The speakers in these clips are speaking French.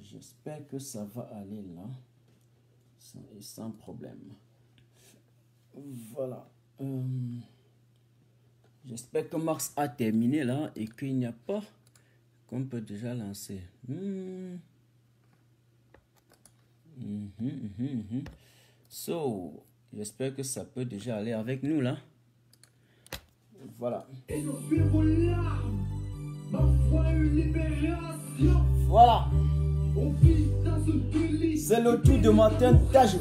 J'espère que ça va aller là. Sans problème. Voilà. J'espère que Max a terminé là et qu'il n'y a pas qu'on peut déjà lancer. So, j'espère que ça peut déjà aller avec nous là. Voilà. Voilà. C'est le tour de Martin Tajo.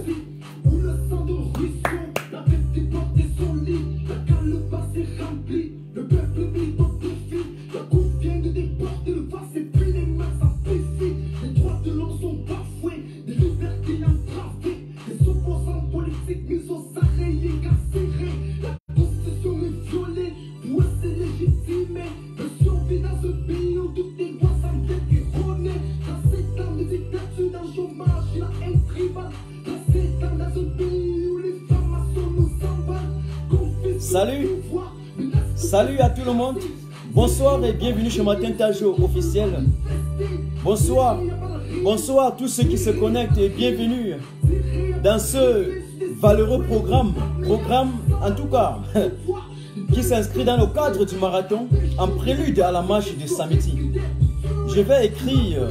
Le peuple m'identifie, la cour vient de déporter le face et puis les mains s'affaisit. Les droits de l'homme sont bafoués, des libertés entravées, les opposants politiques mis aux arrêts et incarcérés. La constitution est violée, pour c'est légitimé. Je survis dans ce pays où toutes les lois semblent être erronées. Dans ces temps de dictature, dans le chômage, la haine tribale. Dans ces temps, dans ce pays où les formations nous emballent. Salut! Salut à tout le monde, bonsoir et bienvenue chez Martin Tajo officiel. Bonsoir, bonsoir à tous ceux qui se connectent et bienvenue dans ce valeureux programme en tout cas, qui s'inscrit dans le cadre du marathon en prélude à la marche de samedi. Je vais écrire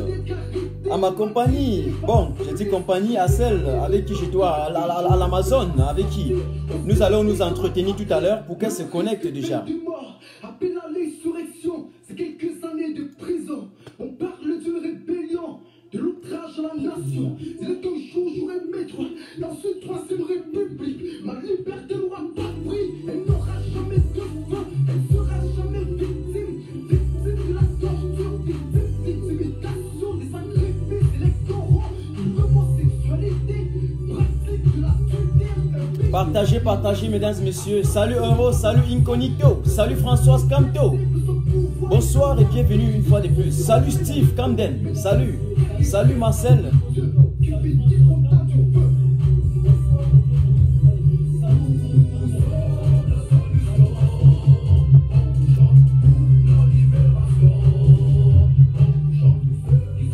à ma compagnie, bon, je dis compagnie, à celle avec qui je dois, à l'Amazon, avec qui nous allons nous entretenir tout à l'heure pour qu'elle se connecte déjà. Appel à l'insurrection, c'est quelques années de prison. On parle d'une rébellion, de l'outrage à la nation. C'est qu'un jour j'aurai mes droits dans ce troisième république. Ma liberté n'aura pas de prix, elle n'aura jamais de fin. Elle sera jamais victime de la torture, victime d'intimidation, des sacrifices électoraux, de l'homosexualité, pratique de la tutelle. Partagez, partagez, mesdames et messieurs. Salut Euro, salut Incognito, salut Françoise Camto. Bonsoir et bienvenue une fois de plus. Salut Steve Camden, salut. Salut Marcel.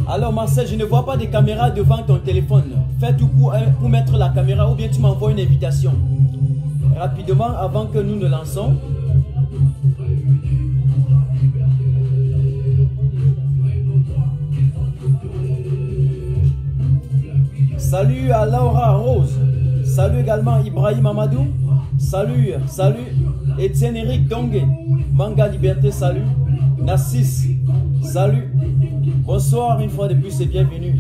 Alors Marcel, je ne vois pas de caméra devant ton téléphone. Fais tout pour mettre la caméra ou bien tu m'envoies une invitation. Rapidement avant que nous ne lançons. Salut à Laura Rose. Salut également Ibrahim Amadou. Salut, salut Étienne Eric Dongue. Manga Liberté, salut. Nassis, salut. Bonsoir une fois de plus et bienvenue.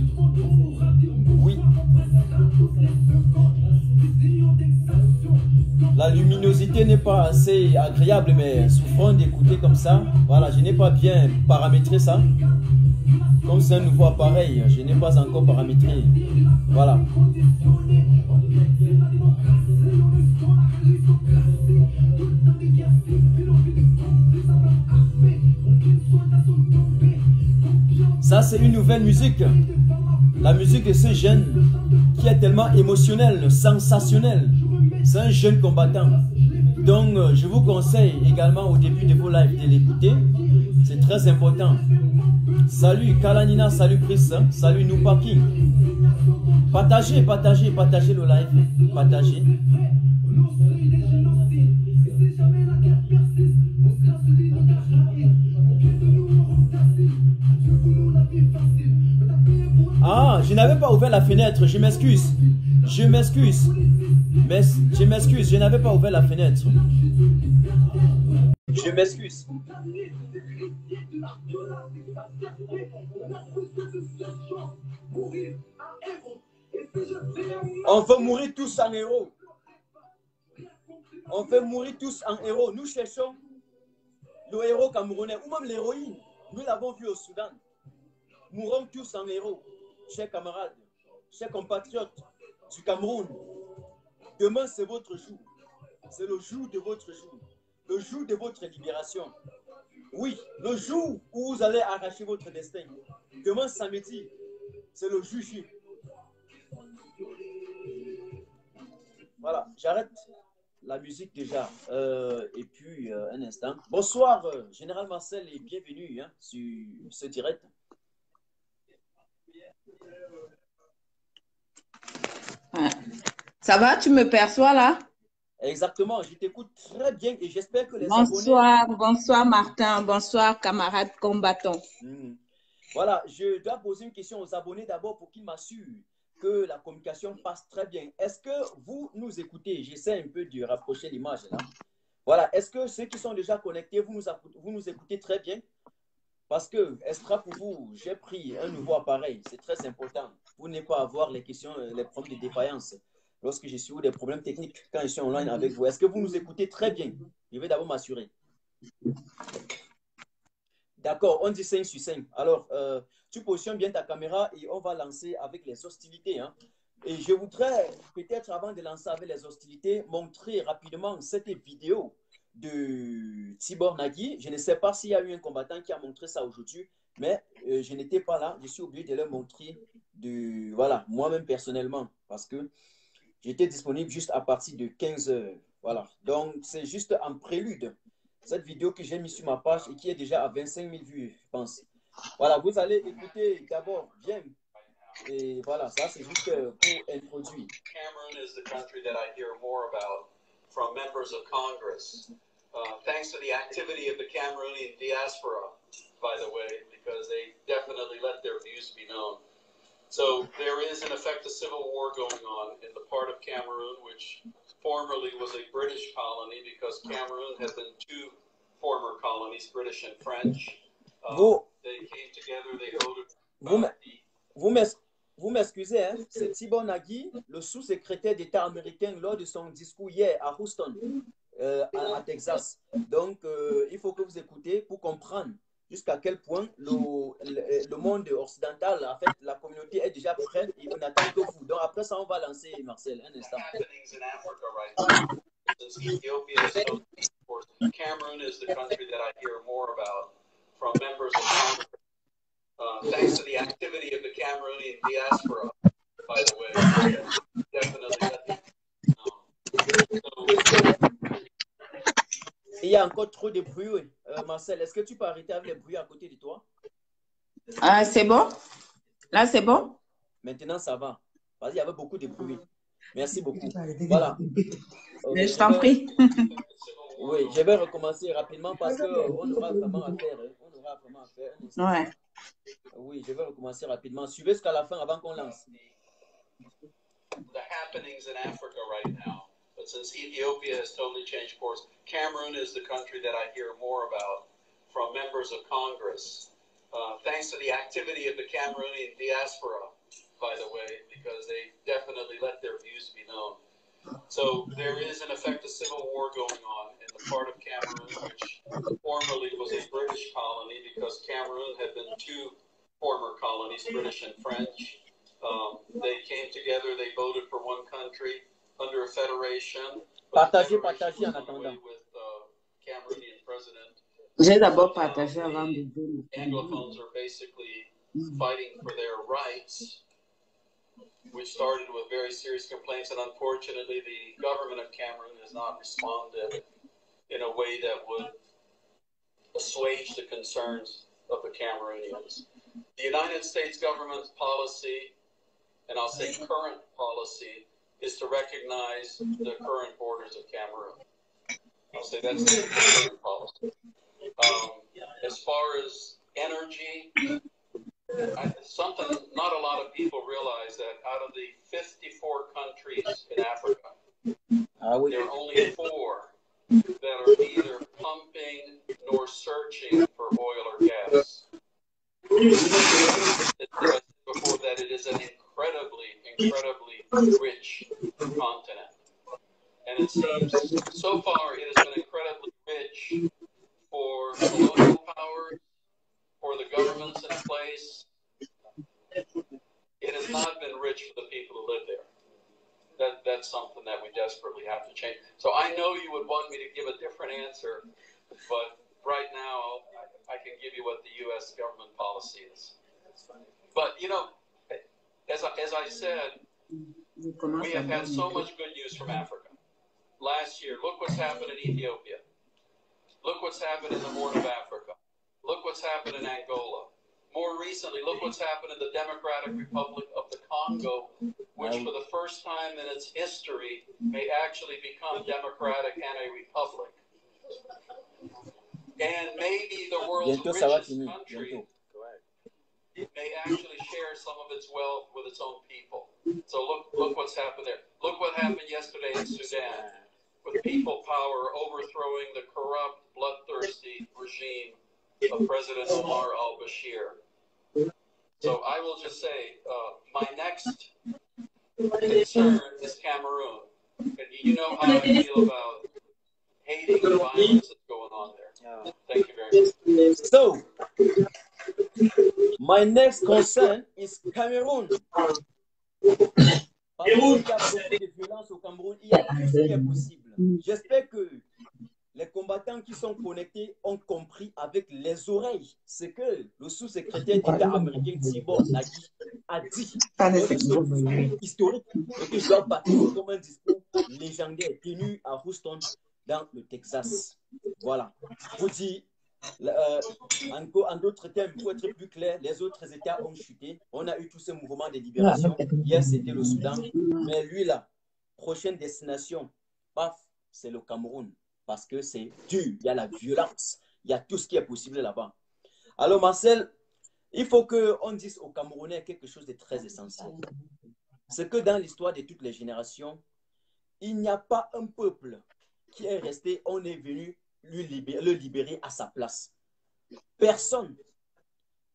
Oui. La luminosité n'est pas assez agréable, mais souffrant d'écouter comme ça. Voilà, je n'ai pas bien paramétré ça. Comme c'est un nouveau appareil, je n'ai pas encore paramétré. Voilà. Ça, c'est une nouvelle musique. La musique de ce jeune qui est tellement émotionnel, sensationnel. C'est un jeune combattant. Donc, je vous conseille également au début de vos lives de l'écouter. C'est très important. Salut Kalanina, salut Chris, salut Nupaking. Partagez, partagez, partagez le live. Partagez. Ah, je n'avais pas ouvert la fenêtre, je m'excuse. Je m'excuse. Mais je m'excuse, je n'avais pas ouvert la fenêtre. Je m'excuse. On veut mourir tous en héros. On veut mourir tous en héros. Nous cherchons le héros camerounais ou même l'héroïne. Nous l'avons vu au Soudan. Mourons tous en héros. Chers camarades, chers compatriotes du Cameroun, demain c'est votre jour. C'est le jour de votre jour. Le jour de votre libération. Oui, le jour où vous allez arracher votre destin. Demain samedi, c'est le jour J. Voilà, j'arrête la musique déjà. Et puis, un instant. Bonsoir, Général Marcel, et bienvenue sur ce direct. Ouais. Ça va, tu me perçois là? Exactement, je t'écoute très bien et j'espère que les abonnés... Bonsoir, bonsoir Martin, bonsoir camarades combattants. Voilà, je dois poser une question aux abonnés d'abord pour qu'ils m'assurent que la communication passe très bien. Est-ce que vous nous écoutez? J'essaie un peu de rapprocher l'image là. Voilà, est-ce que ceux qui sont déjà connectés, vous nous écoutez très bien? Parce que, extra pour vous, j'ai pris un nouveau appareil. C'est très important. Vous n'allez pas avoir les questions, les problèmes de défaillance lorsque je suis ou des problèmes techniques quand je suis en ligne avec vous. Est-ce que vous nous écoutez très bien? Je vais d'abord m'assurer. D'accord, on dit 5 sur 5. Alors, tu positionnes bien ta caméra et on va lancer avec les hostilités. Hein. Et je voudrais, peut-être avant de lancer avec les hostilités, montrer rapidement cette vidéo de Tibor Nagui. Je ne sais pas s'il y a eu un combattant qui a montré ça aujourd'hui, mais je n'étais pas là. Je suis obligé de le montrer voilà, moi-même personnellement, parce que j'étais disponible juste à partir de 15 heures. Voilà, donc c'est juste un prélude. Cette vidéo que j'ai mise sur ma page et qui est déjà à 25 000 vues, je pense. Voilà, vous allez écouter d'abord bien. Et voilà, ça c'est juste pour introduire. Cameroon is the country that I hear more about from members of Congress, thanks to the activity of the Cameroonian diaspora, by the way, because they definitely let their views be known. So there is, in effect, a civil war going on in the part of Cameroon, which formerly was a British colony, because Cameroon had been two former colonies, British and French. They came together, they voted. Vous m'excusez, hein? C'est Tibor Nagui, le sous-secrétaire d'État américain, lors de son discours hier à Houston, à Texas. Donc, il faut que vous écoutez pour comprendre jusqu'à quel point le monde occidental, en fait, la communauté est déjà prête et on attend que vous. Donc, après ça, on va lancer, Marcel, un instant. Cameroon is the country that I hear more about from members of Congress. Thanks to the activity of the Cameroonian diaspora, by the way, definitely. Il y a encore trop de bruit, oui. Marcel, est-ce que tu peux arrêter avec les bruits à côté de toi? Ah, c'est bon? Là, c'est bon? Maintenant, ça va. Parce qu'il y avait beaucoup de bruit. Merci beaucoup. Voilà. Okay, je t'en prie. Oui, je vais recommencer rapidement parce qu'on aura vraiment à faire. On aura vraiment à faire. Ouais. Oui, je vais recommencer rapidement. Suivez jusqu'à la fin avant qu'on lance. The happenings in Africa right now, but since Ethiopia has totally changed course, Cameroon is the country that I hear more about from members of Congress, thanks to the activity of the Cameroonian diaspora, by the way, because they definitely let their views be known. So there is, in effect, a civil war going on in the part of Cameroon, which formerly was a British colony, because Cameroon had been two former colonies, British and French. They came together, they voted for one country under a federation. Partagez en attendant. With Cameroonian president. J'ai d'abord partagé avant de dire. Anglophones are basically fighting for their rights, which started with very serious complaints, and unfortunately the government of Cameroon has not responded in a way that would assuage the concerns of the Cameroonians. The United States government's policy, and I'll say current policy, is to recognize the current borders of Cameroon. I'll say that's the current policy. As far as energy, something not a lot of people realize that out of the 54 countries in Africa, there are only 4 that are neither pumping nor searching for oil or gas. Before that, it is an incredibly rich continent. And it seems, so far, it has been incredibly rich for colonial powers, for the governments in place. It has not been rich for the people who live there. That's something that we desperately have to change. So I know you would want me to give a different answer, but right now I can give you what the U.S. government policy is. But, you know, as I said, we have had so much good news from Africa. Last year, look what's happened in Ethiopia. Look what's happened in the Horn of Africa. Look what's happened in Angola, more recently, look what's happened in the Democratic Republic of the Congo, which for the first time in its history may actually become democratic and a republic. And maybe the world's richest country may actually share some of its wealth with its own people. So look what's happened there. Look what happened yesterday in Sudan with people power overthrowing the corrupt, bloodthirsty regime of President Omar al-Bashir. So I will just say, my next concern is Cameroon. And you know how I feel about hating and violence that's going on there. Thank you very much. So, my next concern is Cameroon. Parce qu'il y a beaucoup de violence au Cameroun, il y a tout ce qui est possible. J'espère que les combattants qui sont connectés ont compris avec les oreilles ce que le sous-secrétaire d'État américain Tibor Nagy a dit. Historique et que je dois bâtir comme un discours légendaire tenu à Houston dans le Texas. Voilà. Vous dites, en d'autres termes, pour être plus clair, les autres États ont chuté. On a eu tous ces mouvements de libération. Hier, c'était le Soudan. Mais lui, là, prochaine destination, paf, c'est le Cameroun. Parce que c'est dur, il y a la violence, il y a tout ce qui est possible là-bas. Alors Marcel, il faut qu'on dise aux Camerounais quelque chose de très essentiel. C'est que dans l'histoire de toutes les générations, il n'y a pas un peuple qui est resté, on est venu le libérer à sa place. Personne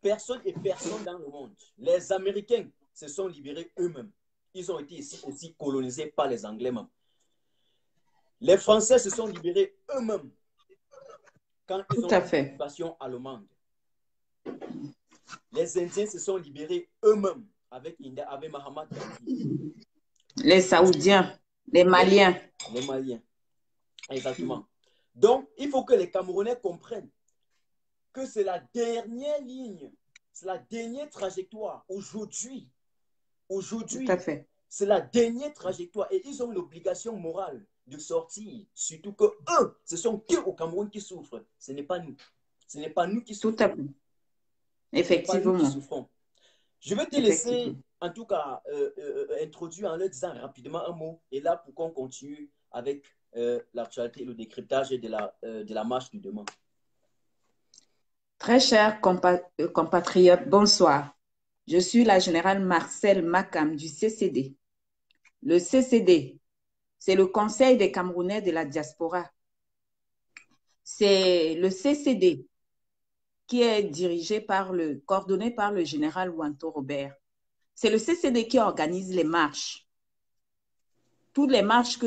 et personne dans le monde. Les Américains se sont libérés eux-mêmes. Ils ont été ici colonisés par les Anglais même. Les Français se sont libérés eux-mêmes quand ils ont eu l'occupation allemande. Les Indiens se sont libérés eux-mêmes avec Mahatma Gandhi. Les Saoudiens, les Maliens. Les Maliens, exactement. Donc, il faut que les Camerounais comprennent que c'est la dernière ligne, c'est la dernière trajectoire. Aujourd'hui, c'est la dernière trajectoire et ils ont l'obligation morale de sortir, surtout que eux, ce sont qu'eux au Cameroun qui souffrent. Ce n'est pas nous. Ce n'est pas nous qui souffrons. Tout à fait. Effectivement. Nous qui souffrons. Je vais te laisser, en tout cas, introduire en leur disant rapidement un mot. Et là, pour qu'on continue avec l'actualité, le décryptage de la marche du demain. Très chers compatriotes, bonsoir. Je suis la générale Marcel Makam du CCD. Le CCD, c'est le Conseil des Camerounais de la diaspora. C'est le CCD qui est coordonné par le général Wanto Robert. C'est le CCD qui organise les marches. Toutes les marches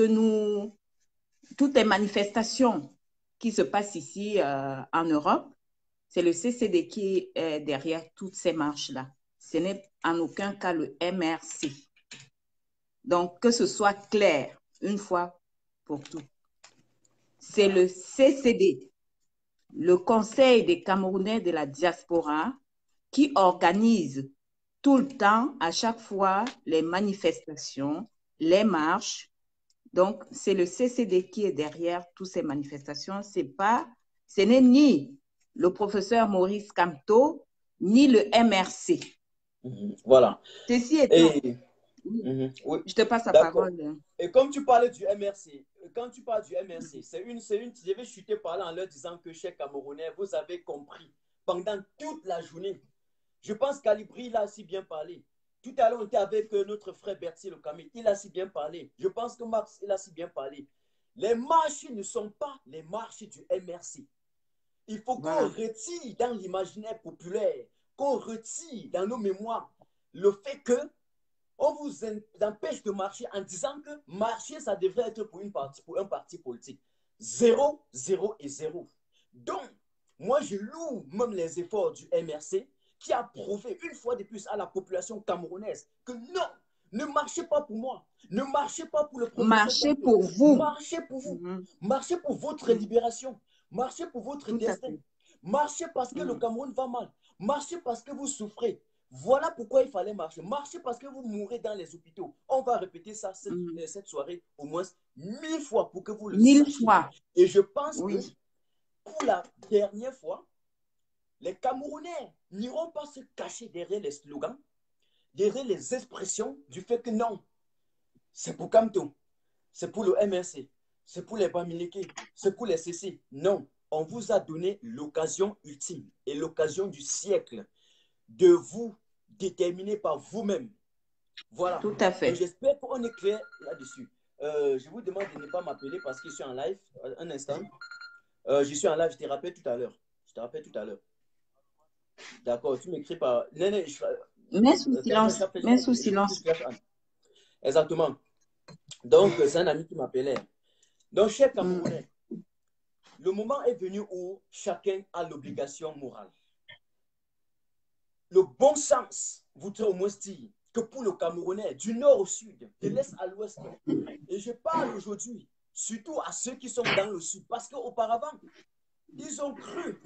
toutes les manifestations qui se passent ici en Europe, c'est le CCD qui est derrière toutes ces marches-là. Ce n'est en aucun cas le MRC. Donc, que ce soit clair, une fois pour toutes. C'est le CCD, le Conseil des Camerounais de la diaspora, qui organise tout le temps, à chaque fois, les manifestations, les marches. Donc, c'est le CCD qui est derrière toutes ces manifestations. Ce n'est ni le professeur Maurice Kamto, ni le MRC. Voilà. Ceci étant, oui. Je te passe la parole. Et comme tu parlais du MRC, quand tu parles du MRC, je vais chuter par là en leur disant que, chers Camerounais, vous avez compris pendant toute la journée. Je pense qu'Alibri, il a si bien parlé. Tout à l'heure, on était avec notre frère Berthier Le Camille. Il a si bien parlé. Je pense que Max, il a si bien parlé. Les marches ne sont pas les marches du MRC. Il faut qu'on retire dans l'imaginaire populaire, qu'on retire dans nos mémoires le fait que on vous empêche de marcher en disant que marcher, ça devrait être pour un parti politique. 0, 0 et 0. Donc, moi, je loue même les efforts du MRC qui a prouvé une fois de plus à la population camerounaise que non, ne marchez pas pour moi, ne marchez pas pour le professeur. Marchez pour vous. Marchez pour vous. Marchez pour votre libération. Marchez pour votre destin. Marchez parce que le Cameroun va mal. Marchez parce que vous souffrez. Voilà pourquoi il fallait marcher. Marchez parce que vous mourrez dans les hôpitaux. On va répéter ça cette soirée au moins 1000 fois pour que vous le sachiez. 1000 fois. Et je pense que pour la dernière fois, Les Camerounais n'iront pas se cacher derrière les slogans, derrière les expressions du fait que non, c'est pour Kamto, c'est pour le MRC, c'est pour les Bamileke, c'est pour les CC. Non, on vous a donné l'occasion ultime et l'occasion du siècle de vous déterminer par vous-même. Voilà. Tout à fait. Donc j'espère qu'on est clair là-dessus. Je vous demande de ne pas m'appeler parce que je suis en live. Un instant. Je suis en live, je te rappelle tout à l'heure. Je te rappelle tout à l'heure. D'accord, tu m'écris par... Mets sous silence. Mets sous silence. Exactement. Donc, c'est un ami qui m'appelait. Donc, cher Camerounais, le moment est venu où chacun a l'obligation morale. Le bon sens voudrait au moins dire que pour le Camerounais, du nord au sud, de l'est à l'ouest, et je parle aujourd'hui surtout à ceux qui sont dans le sud, parce qu'auparavant, ils ont cru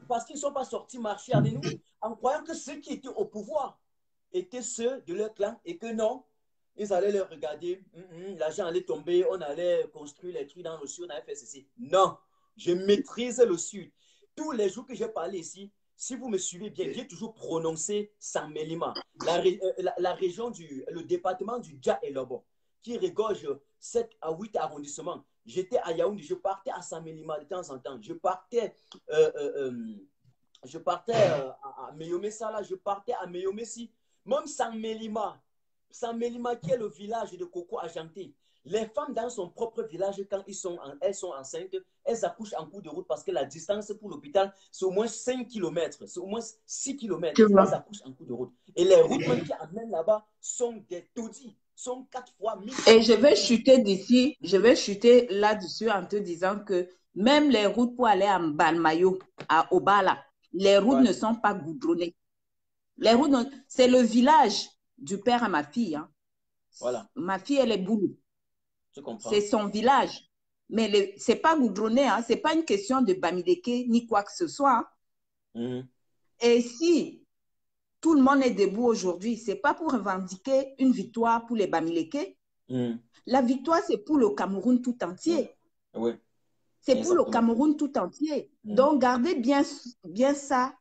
parce qu'ils ne sont pas sortis marcher avec nous, en croyant que ceux qui étaient au pouvoir étaient ceux de leur clan et que non, ils allaient leur regarder, l'argent allait tomber, on allait construire les trucs dans le sud, on allait faire ceci. Non, je maîtrise le sud. Tous les jours que j'ai parlé ici, si vous me suivez bien, j'ai toujours prononcé Saint-Mélima, la région le département du Dja et Lobo, qui regorge 7 à 8 arrondissements. J'étais à Yaoundé, je partais à Saint-Mélima de temps en temps, je partais à Meyomé-Sala, je partais à Meyomé-Si, même Saint-Mélima, qui est le village de Coco Argenté. Les femmes dans son propre village, quand elles sont enceintes, elles accouchent en cours de route parce que la distance pour l'hôpital, c'est au moins 5 km, c'est au moins 6 km. Elles accouchent en cours de route. Et les routes même qui amènent là-bas sont des taudis, sont 4 fois 1000. Et je vais chuter d'ici, je vais chuter là-dessus en te disant que même les routes pour aller à Mbalmayo, à Obala, les routes ne sont pas goudronnées. Les routes, c'est le village du père à ma fille. Hein. Voilà. Ma fille, elle est boulou. C'est son village. Mais ce n'est pas goudronné. Hein. Ce n'est pas une question de Bamileke ni quoi que ce soit. Hein. Et si tout le monde est debout aujourd'hui, ce n'est pas pour revendiquer une victoire pour les Bamileke. La victoire, c'est pour le Cameroun tout entier. Oui. C'est pour le Cameroun tout entier. Donc, gardez bien ça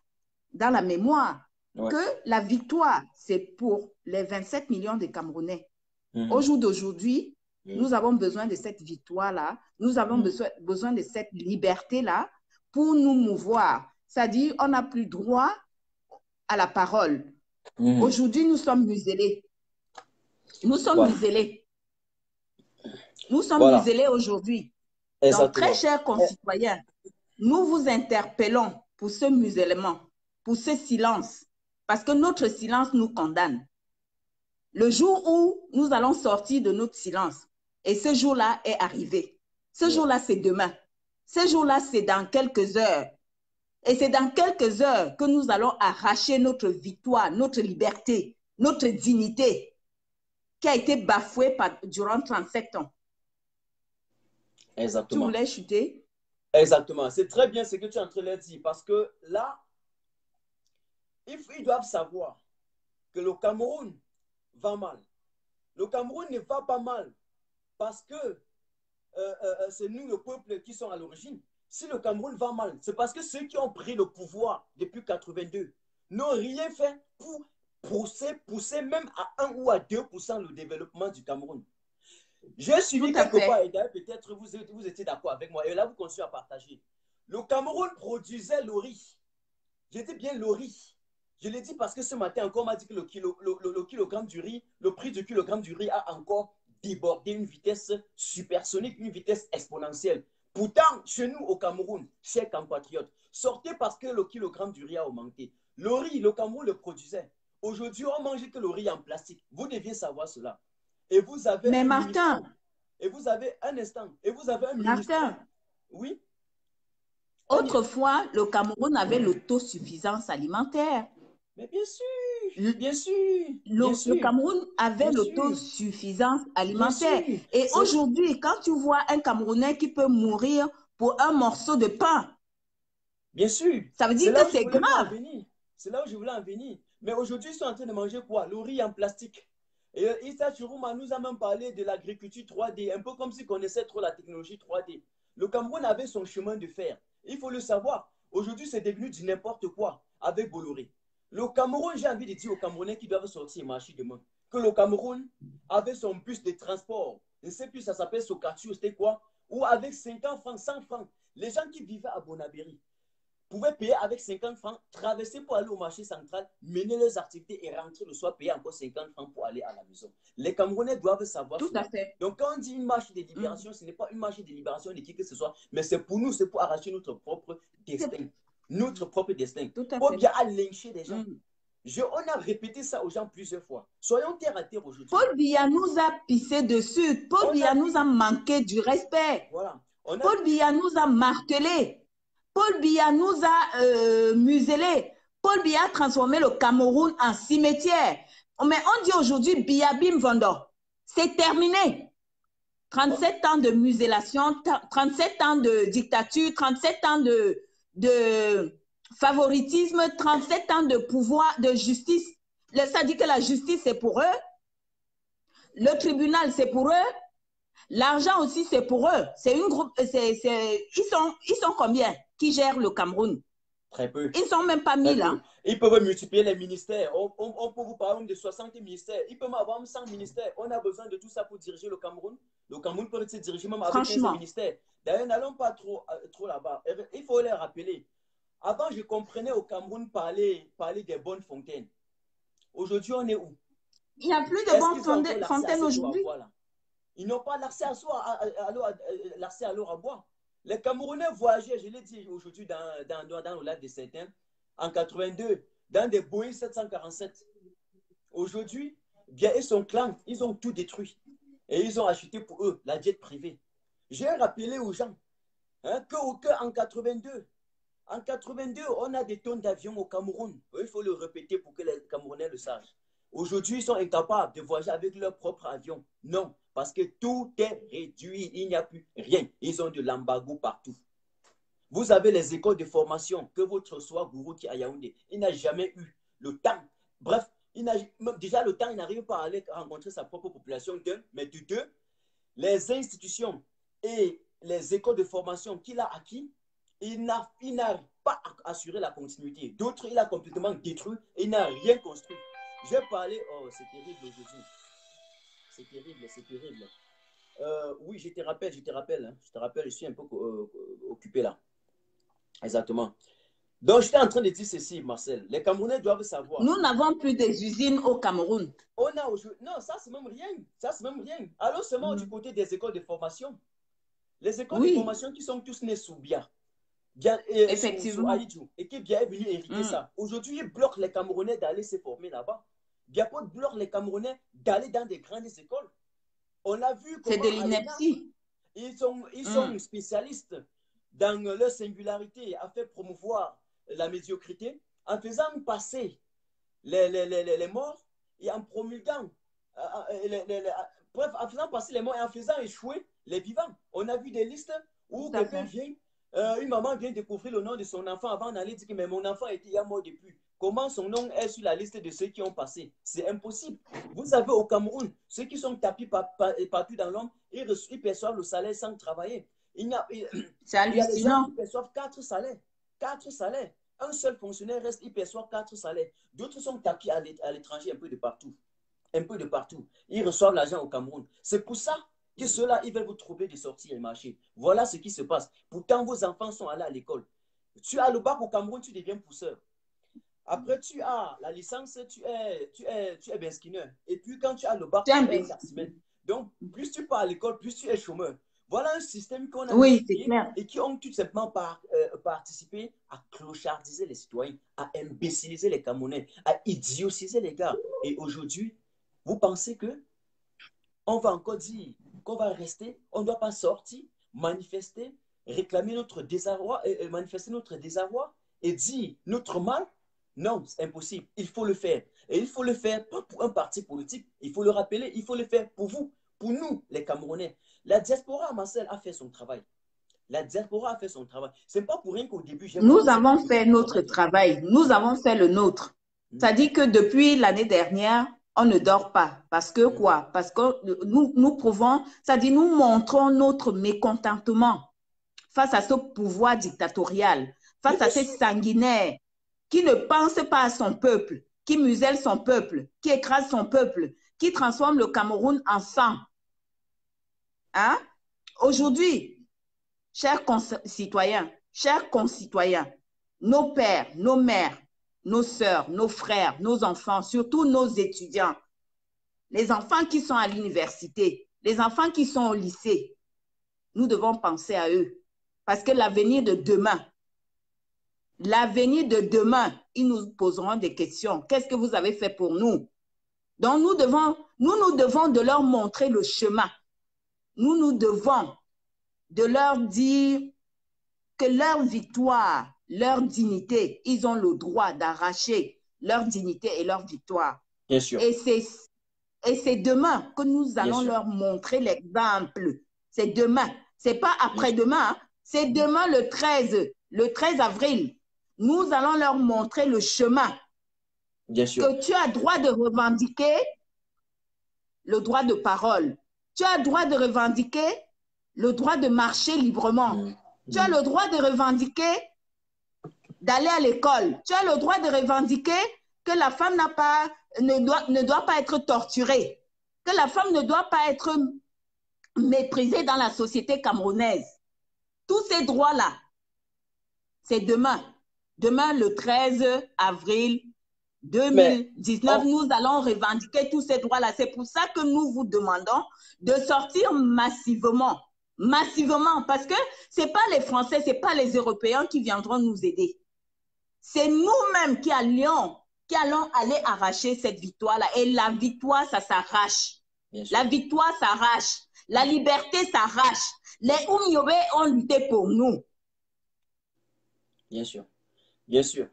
dans la mémoire. Que la victoire, c'est pour les 27 millions de Camerounais. Au jour d'aujourd'hui, nous avons besoin de cette victoire-là. Nous avons besoin de cette liberté-là pour nous mouvoir. C'est-à-dire, on n'a plus droit à la parole. Aujourd'hui, nous sommes muselés. Nous sommes muselés. Nous sommes muselés aujourd'hui. Donc, très chers concitoyens, nous vous interpellons pour ce musellement, pour ce silence. Parce que notre silence nous condamne. Le jour où nous allons sortir de notre silence, et ce jour-là est arrivé. Ce jour-là, c'est demain. Ce jour-là, c'est dans quelques heures. Et c'est dans quelques heures que nous allons arracher notre victoire, notre liberté, notre dignité qui a été bafouée durant 37 ans. Exactement. Tu voulais chuter? Exactement. C'est très bien ce que tu es en train de dire parce que là, ils doivent savoir que le Cameroun va mal. Le Cameroun ne va pas mal parce que c'est nous, le peuple, qui sont à l'origine. Si le Cameroun va mal, c'est parce que ceux qui ont pris le pouvoir depuis 82 n'ont rien fait pour pousser même à 1 ou à 2% le développement du Cameroun. J'ai suivi quelque part, et d'ailleurs peut-être vous étiez d'accord avec moi, et là vous continuez à partager. Le Cameroun produisait le riz. J'ai dit bien le riz. Je l'ai dit parce que ce matin encore, on m'a dit que le kilogramme du riz, le prix du kilogramme du riz a encore débordé une vitesse supersonique, une vitesse exponentielle. Pourtant, chez nous au Cameroun, chers compatriotes, sortez parce que le kilogramme du riz a augmenté. Le riz, le Cameroun le produisait. Aujourd'hui, on mange que le riz en plastique. Vous deviez savoir cela. Et vous avez mais Martin, et vous avez un instant, et vous avez un Martin, oui. Autrefois, le Cameroun avait l'autosuffisance alimentaire. Mais bien sûr, bien sûr. Le Cameroun avait l'autosuffisance alimentaire. Et aujourd'hui, quand tu vois un Camerounais qui peut mourir pour un morceau de pain, bien sûr, ça veut dire que c'est grave. C'est là où je voulais en venir. Mais aujourd'hui, ils sont en train de manger quoi? Le riz en plastique. Et Issa Chourouma nous a même parlé de l'agriculture 3D, un peu comme s'il connaissait trop la technologie 3D. Le Cameroun avait son chemin de fer. Il faut le savoir. Aujourd'hui, c'est devenu du n'importe quoi avec Bolloré. Le Cameroun, j'ai envie de dire aux Camerounais qui doivent sortir et marcher demain, que le Cameroun avait son bus de transport. Je ne sais plus, ça s'appelle Socatio, c'était quoi? Ou avec 50 francs, 100 francs, les gens qui vivaient à Bonabéry pouvaient payer avec 50 francs, traverser pour aller au marché central, mener leurs activités et rentrer le soir, payer encore 50 francs pour aller à la maison. Les Camerounais doivent savoir Tout cela. à fait. Donc, quand on dit une marche de libération, ce n'est pas une marche de libération de qui que ce soit, mais c'est pour nous, c'est pour arracher notre propre destin. Notre propre destin. Tout à Paul fait. Biya a lynché des gens. On a répété ça aux gens plusieurs fois. Soyons terre à terre aujourd'hui. Paul Biya nous a pissé dessus. Paul Biya nous a manqué du respect. Voilà. Paul Biya nous a martelé. Paul Biya nous a muselé. Paul Biya a transformé le Cameroun en cimetière. Mais on dit aujourd'hui Biya Bim Vondo. C'est terminé. 37 ans de musélation, 37 ans de dictature, 37 ans de favoritisme, 37 ans de pouvoir, de justice. Ça dit que la justice, c'est pour eux. Le tribunal, c'est pour eux. L'argent aussi, c'est pour eux. C'est une groupe. Ils sont combien qui gèrent le Cameroun? Très peu. Ils ne sont même pas 1000. Hein. Ils peuvent multiplier les ministères. On peut vous parler de 60 ministères. Ils peuvent avoir 100 ministères. On a besoin de tout ça pour diriger le Cameroun. Le Cameroun peut se diriger même avec 15 ministères. D'ailleurs, n'allons pas trop là-bas. Il faut les rappeler. Avant, je comprenais au Cameroun parler des bonnes fontaines. Aujourd'hui, on est où? Il n'y a plus de bonnes fontaines aujourd'hui. Ils n'ont pas l'accès à l'eau à boire. Les Camerounais voyageaient, je l'ai dit aujourd'hui dans le lac de Saint-Ain, en 82, dans des Boeing 747. Aujourd'hui, bien, et son clan, ils ont tout détruit. Et ils ont acheté pour eux la jet privée. J'ai rappelé aux gens qu'en 82, on a des tonnes d'avions au Cameroun. Il faut le répéter pour que les Camerounais le sachent. Aujourd'hui, ils sont incapables de voyager avec leur propre avion. Non, parce que tout est réduit. Il n'y a plus rien. Ils ont de l'embargo partout. Vous avez les écoles de formation que votre soi gourou qui est à Yaoundé. Il n'a jamais eu le temps. Bref, déjà le temps, il n'arrive pas à aller rencontrer sa propre population. Mais de deux, les institutions et les écoles de formation qu'il a acquis, il n'a pas assuré la continuité. D'autres, il a complètement détruit et il n'a rien construit. J'ai parlé, oh, c'est terrible aujourd'hui. C'est terrible, c'est terrible. Oui, je te rappelle, hein. Je te rappelle, je suis un peu occupé là. Exactement. Donc, j'étais en train de dire ceci, Marcel. Les Camerounais doivent savoir. Nous n'avons plus des usines au Cameroun. On a aujourd'hui. Non, ça, c'est même rien. Ça, c'est même rien. Allons seulement du côté des écoles de formation. Les écoles de formation qui sont tous nés sous Biya. Effectivement. Sous Aïdjou, et qui Biya est venu hériter ça. Aujourd'hui, ils bloquent les Camerounais d'aller se former là-bas. Biya bloque les Camerounais d'aller dans des grandes écoles. On l'a vu. C'est de l'ineptie. Ils sont spécialistes dans leur singularité à faire promouvoir la médiocrité en faisant passer les morts et en promulguant, bref, en faisant passer les morts et en faisant échouer les vivants. On a vu des listes où quelqu'un vient, une maman vient découvrir le nom de son enfant avant d'aller dire que mais mon enfant était mort depuis. Comment son nom est sur la liste de ceux qui ont passé? C'est impossible. Vous savez, au Cameroun, ceux qui sont tapis partout dans l'homme, ils perçoivent le salaire sans travailler. C'est hallucinant. Il y a des gens qui perçoivent 4 salaires. 4 salaires. Un seul fonctionnaire reste, il perçoit 4 salaires. D'autres sont tapis à l'étranger un peu de partout. Un peu de partout. Ils reçoivent l'argent au Cameroun. C'est pour ça que ceux-là, ils veulent vous trouver de sortir et marcher. Voilà ce qui se passe. Pourtant, vos enfants sont allés à l'école. Tu as le bac au Cameroun, tu deviens pousseur. Après, tu as la licence, tu es beskineur. Et puis, quand tu as le bac, tu es taximan. Donc, plus tu pars à l'école, plus tu es chômeur. Voilà un système qu'on a et qui ont tout simplement participé à clochardiser les citoyens, à imbéciliser les Camerounais, à idiociser les gars. Et aujourd'hui, vous pensez que on va encore dire qu'on va rester, on ne doit pas sortir, manifester, réclamer notre désarroi, manifester notre désarroi et dire notre mal? Non, c'est impossible. Il faut le faire. Et il faut le faire pas pour un parti politique. Il faut le rappeler, il faut le faire pour vous, pour nous, les Camerounais. La diaspora, Marcel, a fait son travail. La diaspora a fait son travail. Ce n'est pas pour rien qu'au début... Nous avons fait notre travail. Nous avons fait le nôtre. C'est-à-dire que depuis l'année dernière, on ne dort pas. Parce que quoi? Parce que nous prouvons, c'est-à-dire nous montrons notre mécontentement face à ce pouvoir dictatorial, face à ces sanguinaires qui ne pensent pas à son peuple, qui musellent son peuple, qui écrasent son peuple, qui transforment le Cameroun en sang. Hein? Aujourd'hui, chers concitoyens, nos pères, nos mères, nos sœurs, nos frères, nos enfants, surtout nos étudiants, les enfants qui sont à l'université, les enfants qui sont au lycée, nous devons penser à eux. Parce que l'avenir de demain, ils nous poseront des questions. Qu'est-ce que vous avez fait pour nous? Donc, nous devons de leur montrer le chemin. Nous devons de leur dire que leur victoire, leur dignité, ils ont le droit d'arracher leur dignité et leur victoire. Bien sûr. Et c'est demain que nous allons leur montrer l'exemple. C'est demain. C'est pas après-demain. Hein. C'est demain le 13 avril. Nous allons leur montrer le chemin. Bien sûr. Que tu as droit de revendiquer le droit de parole. Tu as le droit de revendiquer le droit de marcher librement. Tu as le droit de revendiquer d'aller à l'école. Tu as le droit de revendiquer que la femme ne doit pas être torturée, que la femme ne doit pas être méprisée dans la société camerounaise. Tous ces droits-là, c'est demain. Demain, le 13 avril 2019, nous allons revendiquer tous ces droits-là. C'est pour ça que nous vous demandons de sortir massivement. Massivement, parce que ce n'est pas les Français, ce n'est pas les Européens qui viendront nous aider. C'est nous-mêmes qui allons aller arracher cette victoire-là. Et la victoire, ça s'arrache. La victoire s'arrache. La liberté s'arrache. Les Oumyobé ont lutté pour nous. Bien sûr. Bien sûr.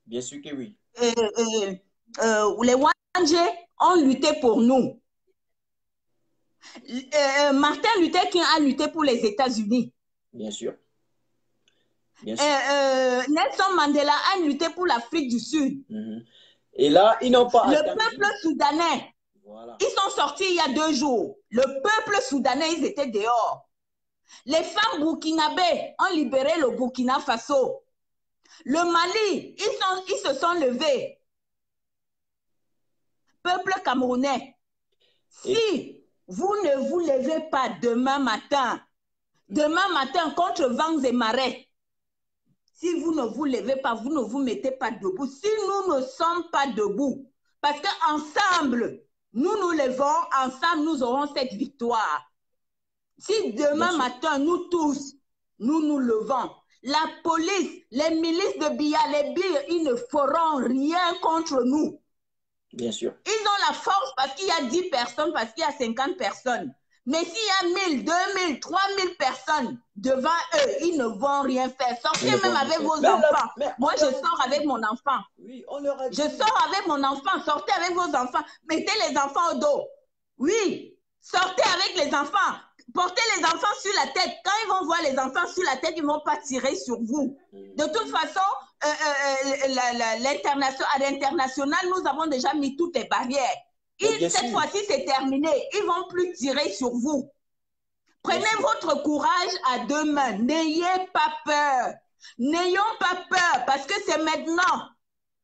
Bien sûr que oui. Les Wandje ont lutté pour nous. Martin Luther King a lutté pour les États-Unis. Bien sûr. Bien sûr. Nelson Mandela a lutté pour l'Afrique du Sud. Et là, ils n'ont pas... Le peuple soudanais, ils sont sortis il y a 2 jours. Le peuple soudanais, ils étaient dehors. Les femmes burkinabés ont libéré le Burkina Faso. Le Mali, ils se sont levés. Peuple camerounais, si vous ne vous levez pas demain matin contre vents et marées, si vous ne vous levez pas, vous ne vous mettez pas debout, si nous ne sommes pas debout, parce qu'ensemble, nous nous levons, ensemble, nous aurons cette victoire. Si demain matin, nous tous, nous nous levons, la police, les milices de Biya, les Birs, ils ne feront rien contre nous. Bien sûr. Ils ont la force parce qu'il y a 10 personnes, parce qu'il y a 50 personnes. Mais s'il y a 1000, 2000, 3000 personnes devant eux, ils ne vont rien faire. Sortez même avec vos enfants. Moi, je sors avec mon enfant. Oui, on leur a dit. Je sors avec mon enfant. Sortez avec vos enfants. Mettez les enfants au dos. Oui, sortez avec les enfants. Portez les enfants sur la tête. Quand ils vont voir les enfants sur la tête, ils ne vont pas tirer sur vous. De toute façon, à l'international, nous avons déjà mis toutes les barrières. Cette fois-ci, c'est terminé. Ils ne vont plus tirer sur vous. Prenez votre courage à 2 mains. N'ayez pas peur. N'ayons pas peur parce que c'est maintenant.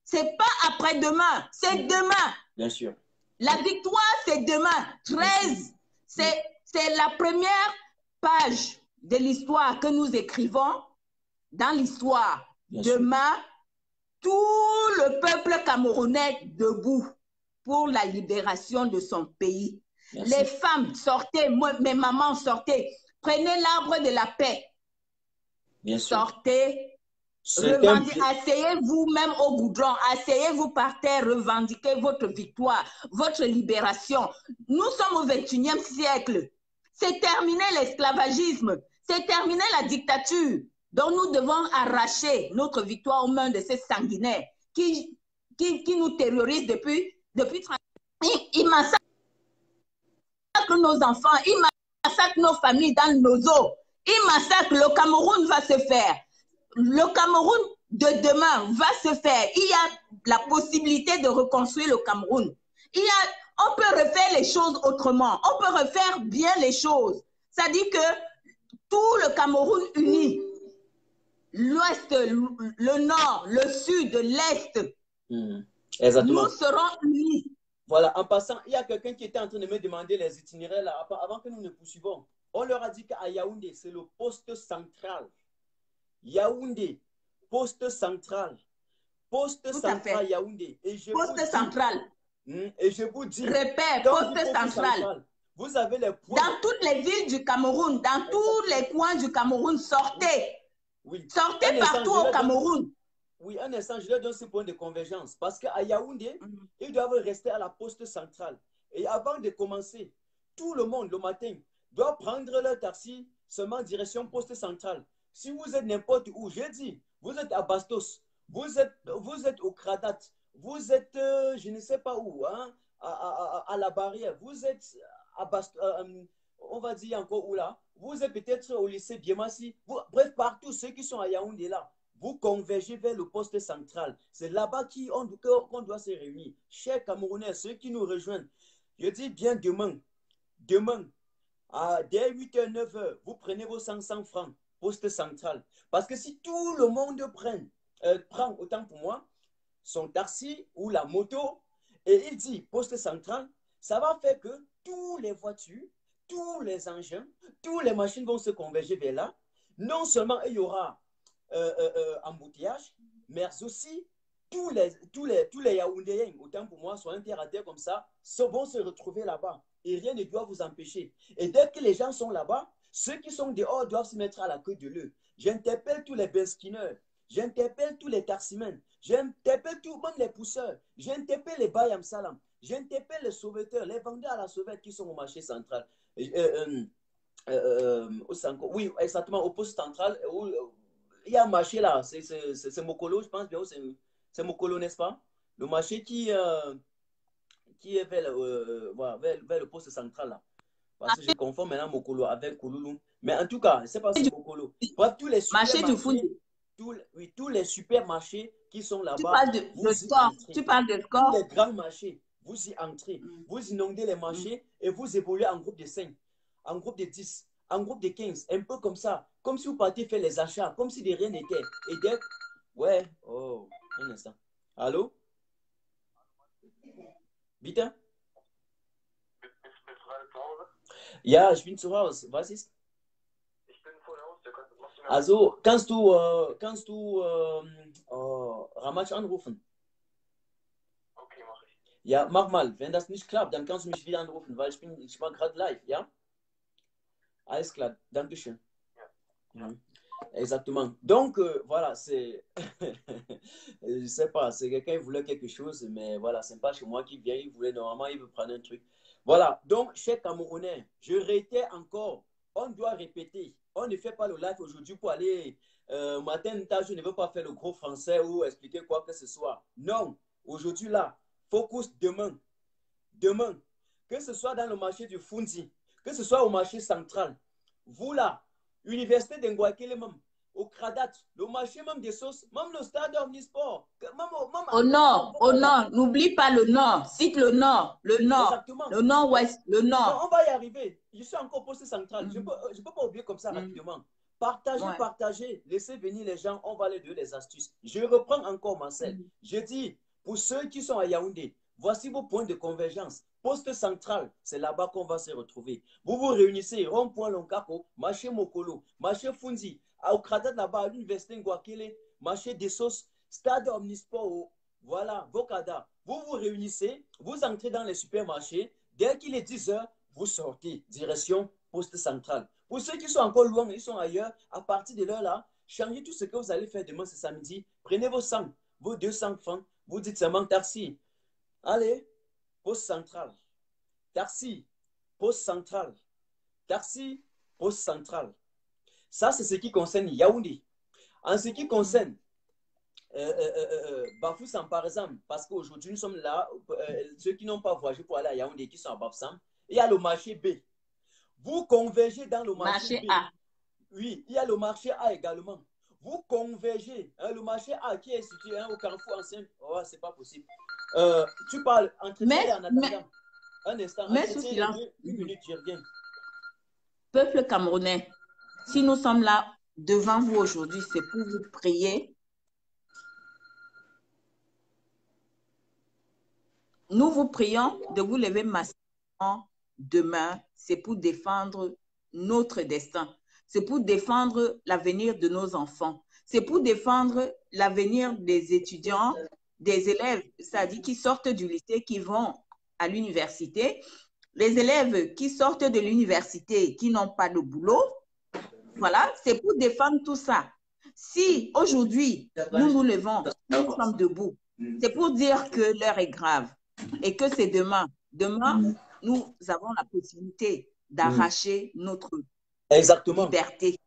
Ce n'est pas après-demain. C'est demain. Bien sûr. La victoire, c'est demain. 13, c'est la première page de l'histoire que nous écrivons dans l'histoire. Demain, tout le peuple camerounais debout pour la libération de son pays. Merci. Les femmes, sortez, mes mamans, sortez. Prenez l'arbre de la paix. Bien sûr. Sortez. Asseyez-vous même au goudron. Asseyez-vous par terre. Revendiquez votre victoire, votre libération. Nous sommes au 21e siècle. C'est terminé l'esclavagisme. C'est terminé la dictature. Donc nous devons arracher notre victoire aux mains de ces sanguinaires qui nous terrorisent depuis 30 ans. Ils massacrent nos enfants, ils massacrent nos familles dans nos eaux. Ils massacrent. Le Cameroun va se faire. Le Cameroun de demain va se faire. Il y a la possibilité de reconstruire le Cameroun. On peut refaire les choses autrement. On peut refaire bien les choses. Ça dit que tout le Cameroun uni, l'ouest, le nord, le sud, l'est, Exactement. nous serons unis. Voilà, en passant, il y a quelqu'un qui était en train de me demander les itinéraires là, avant que nous ne poursuivons. On leur a dit qu'à Yaoundé, c'est le poste central. Yaoundé, poste central. Poste Tout à central fait. Yaoundé. Et je Poste vous dis, central. et je vous dis, Répète, quand vous poste poste central. vous avez les points. Dans toutes les villes du Cameroun, dans tous les coins du Cameroun, sortez. Oui. Sortez partout au Cameroun. Oui, un instant, je leur donne ce point de convergence. Parce qu'à Yaoundé, ils doivent rester à la poste centrale. Et avant de commencer, tout le monde, le matin, doit prendre leur taxi seulement en direction poste centrale. Si vous êtes n'importe où, j'ai dit, vous êtes à Bastos, vous êtes au Kradat, vous êtes, je ne sais pas où, hein, à la barrière, vous êtes à Bastos, on va dire encore où là, vous êtes peut-être au lycée Biemassi, bref, partout, ceux qui sont à Yaoundé là, vous convergez vers le poste central. C'est là-bas qu'on doit se réunir. Chers Camerounais, ceux qui nous rejoignent, je dis bien demain, dès 8h, 9h, vous prenez vos 500 francs, poste central. Parce que si tout le monde prend autant pour moi, son taxi ou la moto, et il dit poste central, ça va faire que toutes les voitures, tous les engins, toutes les machines vont se converger vers là. Non seulement il y aura embouteillage, mais aussi tous les Yaoundéens, autant pour moi, soit un terre à terre comme ça, vont se retrouver là-bas. Et rien ne doit vous empêcher. Et dès que les gens sont là-bas, ceux qui sont dehors doivent se mettre à la queue de l'œuf. J'interpelle tous les benskinners, j'interpelle tous les taximens, j'interpelle même les pousseurs, j'interpelle les Bayam Salam, j'interpelle les sauveteurs, les vendeurs à la sauvette qui sont au marché central. Oui, exactement, au poste central. Il y a un marché là, c'est Mokolo, je pense bien, c'est Mokolo, n'est-ce pas? Le marché qui est voilà, vers le poste central là. Parce que je confonds maintenant Mokolo avec Kouloulou. Mais en tout cas, c'est pas si Mokolo. Bref, tous les supermarchés, tous les supermarchés qui sont là-bas. Tu parles de score. Tu parles de score. Tous les grands marchés, vous y entrez. Vous inondez les marchés et vous évoluez en groupe de 5, en groupe de 10, en groupe de 15, un peu comme ça. Comme si vous partiez faire les achats, comme si de rien n'était. Et dès... Ouais, oh, un instant. Allô? Bitte? Ja, ich bin zu Hause. Was ist? Ich bin vor der Haustür. Machst du mir Also, kannst du Ramach anrufen? Okay, mach ich. Ja, mach mal. Wenn das nicht klappt, dann kannst du mich wieder anrufen, weil ich war gerade live, ja? Alles klar, Dankeschön. Ja. Exactement. Donc, voilà, c'est... je sais pas, c'est quelqu'un qui voulait quelque chose, mais voilà, c'est pas chez moi qui vient, il voulait normalement, il veut prendre un truc. Voilà, donc, chers Camerounais, je réitère encore, on doit répéter, on ne fait pas le live aujourd'hui pour aller matin, je ne veux pas faire le gros français ou expliquer quoi que ce soit. Non, aujourd'hui là, focus demain. Demain, que ce soit dans le marché du Fundi, que ce soit au marché central, vous là, Université d'Engouakele même, au Kradat, le marché même des sauces, même le stade Omnisport. Au nord, n'oublie pas le nord, cite le nord, Exactement. le nord-ouest, le nord. Non, on va y arriver. Je suis encore posté central. Je peux pas oublier comme ça rapidement. Partagez, laissez venir les gens, on va leur donner les astuces. Je reprends encore Marcel. Je dis, pour ceux qui sont à Yaoundé, voici vos points de convergence. Poste central, c'est là-bas qu'on va se retrouver. Vous vous réunissez, rond-point Lonkapo, marché Mokolo, marché Fundi, au Kradat là-bas, à l'université Ngouakele, marché des sauces, stade Omnisport, voilà, Vokada. Vous vous réunissez, vous entrez dans les supermarchés, dès qu'il est 10 h, vous sortez, direction poste central. Pour ceux qui sont encore loin, ils sont ailleurs, à partir de l'heure là, changez tout ce que vous allez faire demain ce samedi, prenez vos 100, vos 200 francs, vous dites seulement taxi. Allez, poste central. Taxi, poste central. Taxi, poste central. Ça, c'est ce qui concerne Yaoundé. En ce qui concerne Bafoussam, par exemple, parce qu'aujourd'hui, nous sommes là, ceux qui n'ont pas voyagé pour aller à Yaoundé, qui sont à Bafoussam, il y a le marché B. Vous convergez dans le marché B. A. Oui, il y a le marché A également. Vous convergez. Hein, le marché A qui est situé au Carrefour ancien. Oh, c'est pas possible. Tu parles entre en attendant. Un instant. Mais sous silence. Une minute, je reviens. Peuple camerounais, si nous sommes là, devant vous aujourd'hui, c'est pour vous prier. Nous vous prions de vous lever massivement demain. C'est pour défendre notre destin. C'est pour défendre l'avenir de nos enfants. C'est pour défendre l'avenir des étudiants, des élèves, c'est-à-dire qui sortent du lycée, qui vont à l'université. Les élèves qui sortent de l'université, qui n'ont pas de boulot. Voilà, c'est pour défendre tout ça. Si aujourd'hui, nous nous levons, nous sommes debout, c'est pour dire que l'heure est grave et que c'est demain. Demain, nous avons la possibilité d'arracher notre liberté.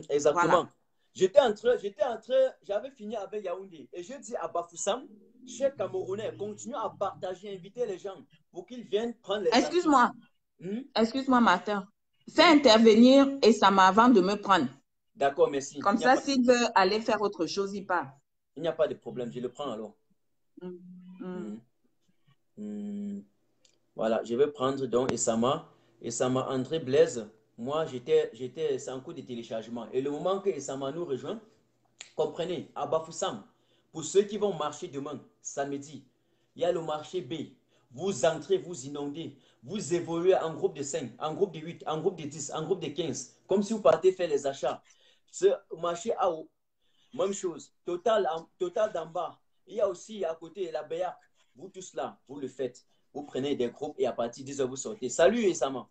Exactement. Voilà. J'avais fini avec Yaoundé et je dis à Bafoussam, chers Camerounais, continuez à partager, inviter les gens pour qu'ils viennent prendre les... Excuse-moi. Excuse-moi, Martin. Fais intervenir Essama avant de me prendre. D'accord, merci. Comme ça, s'il veut aller faire autre chose, il part. Il n'y a pas de problème, je le prends alors. Voilà, je vais prendre donc Essama. Essama André Blaise. Moi, c'est en cours de téléchargement. Et le moment que Essama nous rejoint, comprenez, à Bafoussam, pour ceux qui vont marcher demain, samedi, il y a le marché B. Vous entrez, vous inondez, vous évoluez en groupe de 5, en groupe de 8, en groupe de 10, en groupe de 15, comme si vous partez faire les achats. Ce marché à haut, même chose. Total d'en bas. Il y a aussi à côté la Béac. Vous tous là, vous le faites. Vous prenez des groupes et à partir de 10 heures, vous sortez. Salut, Essama.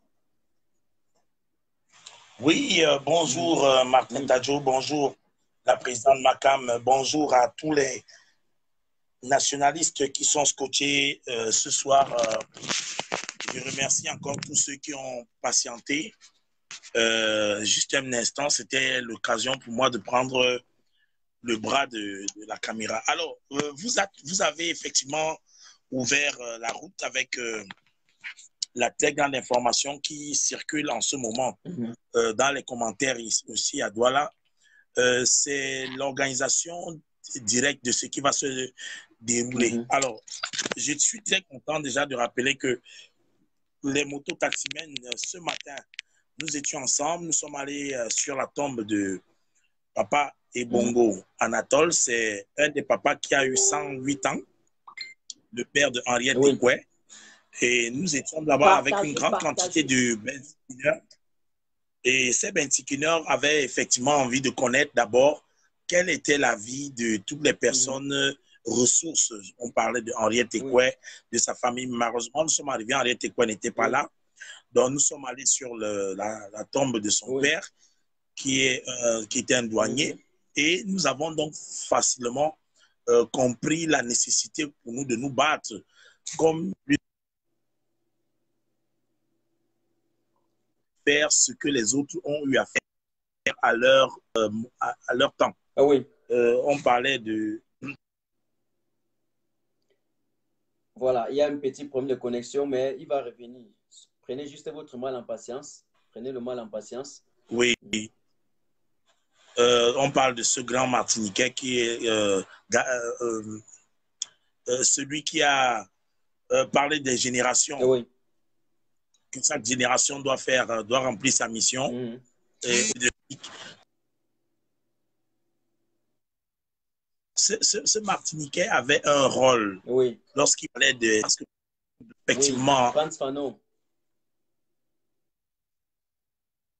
Oui, bonjour Martin Tadjo, bonjour la présidente Makam, bonjour à tous les nationalistes qui sont scotchés ce soir. Je remercie encore tous ceux qui ont patienté. Juste un instant, c'était l'occasion pour moi de prendre le bras de la caméra. Alors, vous avez effectivement ouvert la route avec la très grande information qui circule en ce moment dans les commentaires aussi à Douala. C'est l'organisation directe de ce qui va se dérouler. Alors, je suis très content déjà de rappeler que les mototaximens, ce matin, nous étions ensemble, nous sommes allés sur la tombe de Papa Ebongo Anatole. C'est un des papas qui a eu 108 ans, le père de Henriette Ekwe. Et nous étions là-bas avec une grande quantité de benzikineurs. Et ces benzikineurs avaient effectivement envie de connaître d'abord quelle était la vie de toutes les personnes ressources. On parlait de Henriette Ekwe, de sa famille. Malheureusement, nous sommes arrivés, Henriette Ekwe n'était pas là. Donc, nous sommes allés sur la tombe de son père, qui était un douanier. Et nous avons donc facilement compris la nécessité pour nous de nous battre comme faire ce que les autres ont eu à faire à leur temps. Ah oui. On parlait de... Voilà, il y a un petit problème de connexion, mais il va revenir. Prenez juste votre mal en patience. Prenez le mal en patience. Oui. On parle de ce grand Martiniquais qui est celui qui a parlé des générations. Oui. Que chaque génération doit remplir sa mission. Ce Martiniquais avait un rôle lorsqu'il parlait de... Effectivement, Frantz Fanon,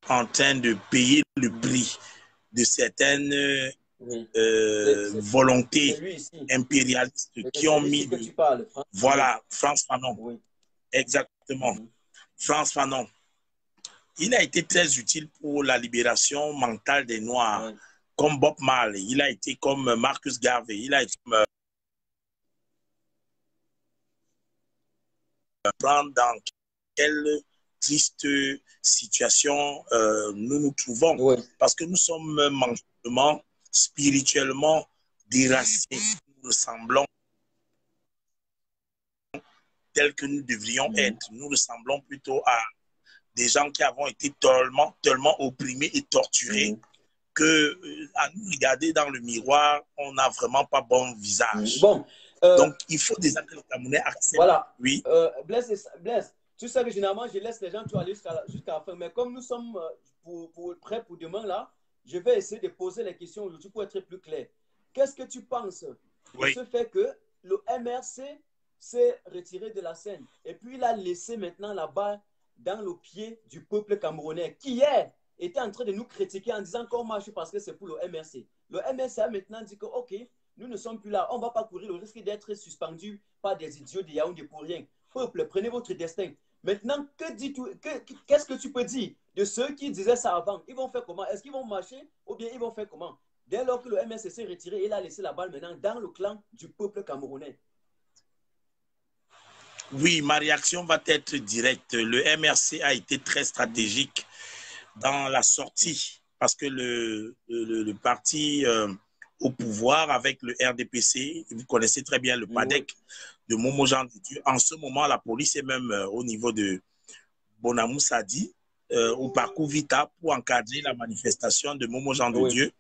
en train de payer le prix de certaines volontés impérialistes qui ont mis... Voilà, Frantz Fanon. Oui. Exactement. Frantz Fanon. Il a été très utile pour la libération mentale des Noirs, comme Bob Marley. Il a été comme Marcus Garvey. Il a été comme... dans quelle triste situation nous nous trouvons. Parce que nous sommes mentalement, spirituellement déracinés. Nous ressemblons tels que nous devrions être. Nous ressemblons plutôt à des gens qui avons été tellement opprimés et torturés que à nous regarder dans le miroir, on n'a vraiment pas bon visage. Bon, donc, il faut déjà que les Camerounais acceptent. Voilà. Oui. Blaise, tu sais que généralement, je laisse les gens aller jusqu'à la fin. Mais comme nous sommes prêts pour demain, là, je vais essayer de poser les questions aujourd'hui pour être plus clair. Qu'est-ce que tu penses de ce fait que le MRC s'est retiré de la scène et puis il a laissé maintenant la balle dans le pied du peuple camerounais qui hier était en train de nous critiquer en disant qu'on marche parce que c'est pour le MRC. Le MRC a maintenant dit que ok, nous ne sommes plus là, on ne va pas courir le risque d'être suspendu par des idiots de Yaoundé pour rien. Peuple, prenez votre destin. Maintenant, qu'est-ce que tu peux dire de ceux qui disaient ça avant? Ils vont faire comment? Est-ce qu'ils vont marcher ou bien ils vont faire comment? Dès lors que le MRC s'est retiré, il a laissé la balle maintenant dans le clan du peuple camerounais. Oui, ma réaction va être directe. Le MRC a été très stratégique dans la sortie parce que le parti au pouvoir avec le RDPC, vous connaissez très bien le PADEC de Momo Jean de Dieu. En ce moment, la police est même au niveau de Bonamou Sadi, au parcours Vita pour encadrer la manifestation de Momo Jean de Dieu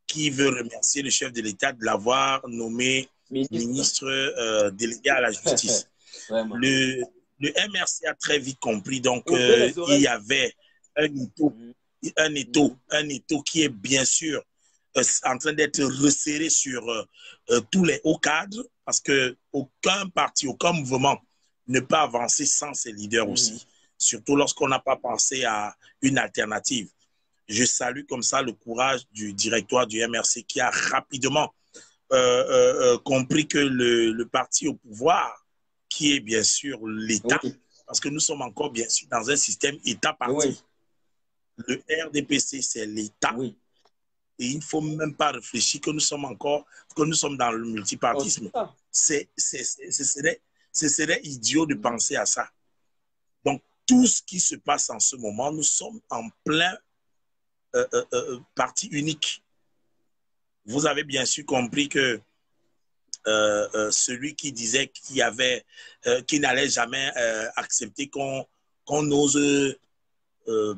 qui veut remercier le chef de l'État de l'avoir nommé ministre délégué à la justice. Le MRC a très vite compris donc il y avait un étau qui est bien sûr en train d'être resserré sur tous les hauts cadres parce qu'aucun parti, aucun mouvement ne peut avancer sans ses leaders aussi, surtout lorsqu'on n'a pas pensé à une alternative. Je salue comme ça le courage du directoire du MRC qui a rapidement compris que le parti au pouvoir, qui est bien sûr l'État, parce que nous sommes encore bien sûr dans un système État-parti. Le RDPC, c'est l'État. Et il ne faut même pas réfléchir que nous sommes dans le multipartisme. Ce serait idiot de penser à ça. Donc, tout ce qui se passe en ce moment, nous sommes en plein parti unique. Vous avez bien sûr compris que celui qui disait qu'il n'allait jamais accepter qu'on ose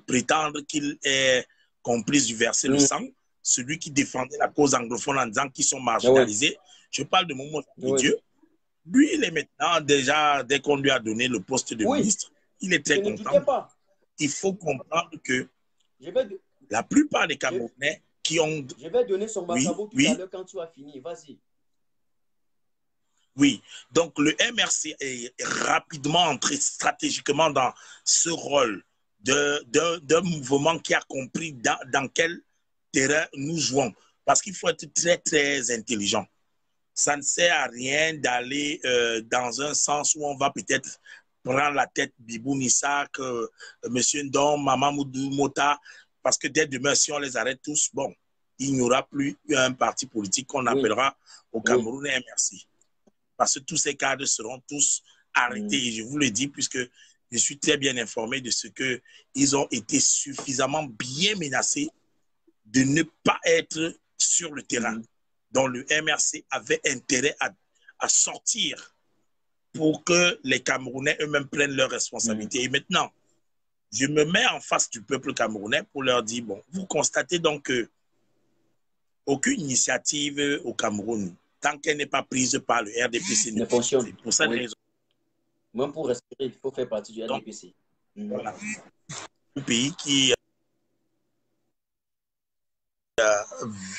prétendre qu'il est complice du verser le sang, celui qui défendait la cause anglophone en disant qu'ils sont marginalisés, je parle de Momo Dieu, lui il est maintenant déjà, dès qu'on lui a donné le poste de ministre, il est très content. Il faut comprendre que la plupart des Camerounais qui ont... Je vais donner son macabo tout à l'heure quand tu as fini, vas-y. Oui, donc le MRC est rapidement entré stratégiquement dans ce rôle d'un mouvement qui a compris dans quel terrain nous jouons. Parce qu'il faut être très, très intelligent. Ça ne sert à rien d'aller dans un sens où on va peut-être prendre la tête Bibou Nissak, Monsieur Ndom, Maman Moudou Mota, parce que dès demain, si on les arrête tous, bon, il n'y aura plus un parti politique qu'on appellera au Cameroun MRC. Parce que tous ces cadres seront tous arrêtés. Et je vous le dis, puisque je suis très bien informé de ce qu'ils ont été suffisamment bien menacés de ne pas être sur le terrain. Donc le MRC avait intérêt à sortir pour que les Camerounais eux-mêmes prennent leurs responsabilités. Et maintenant, je me mets en face du peuple camerounais pour leur dire, bon, vous constatez donc qu'aucune initiative au Cameroun, tant qu'elle n'est pas prise par le RDPC, ne fonctionne. C'est pour cette raison. Même pour respirer, il faut faire partie du RDPC. Voilà. Un pays qui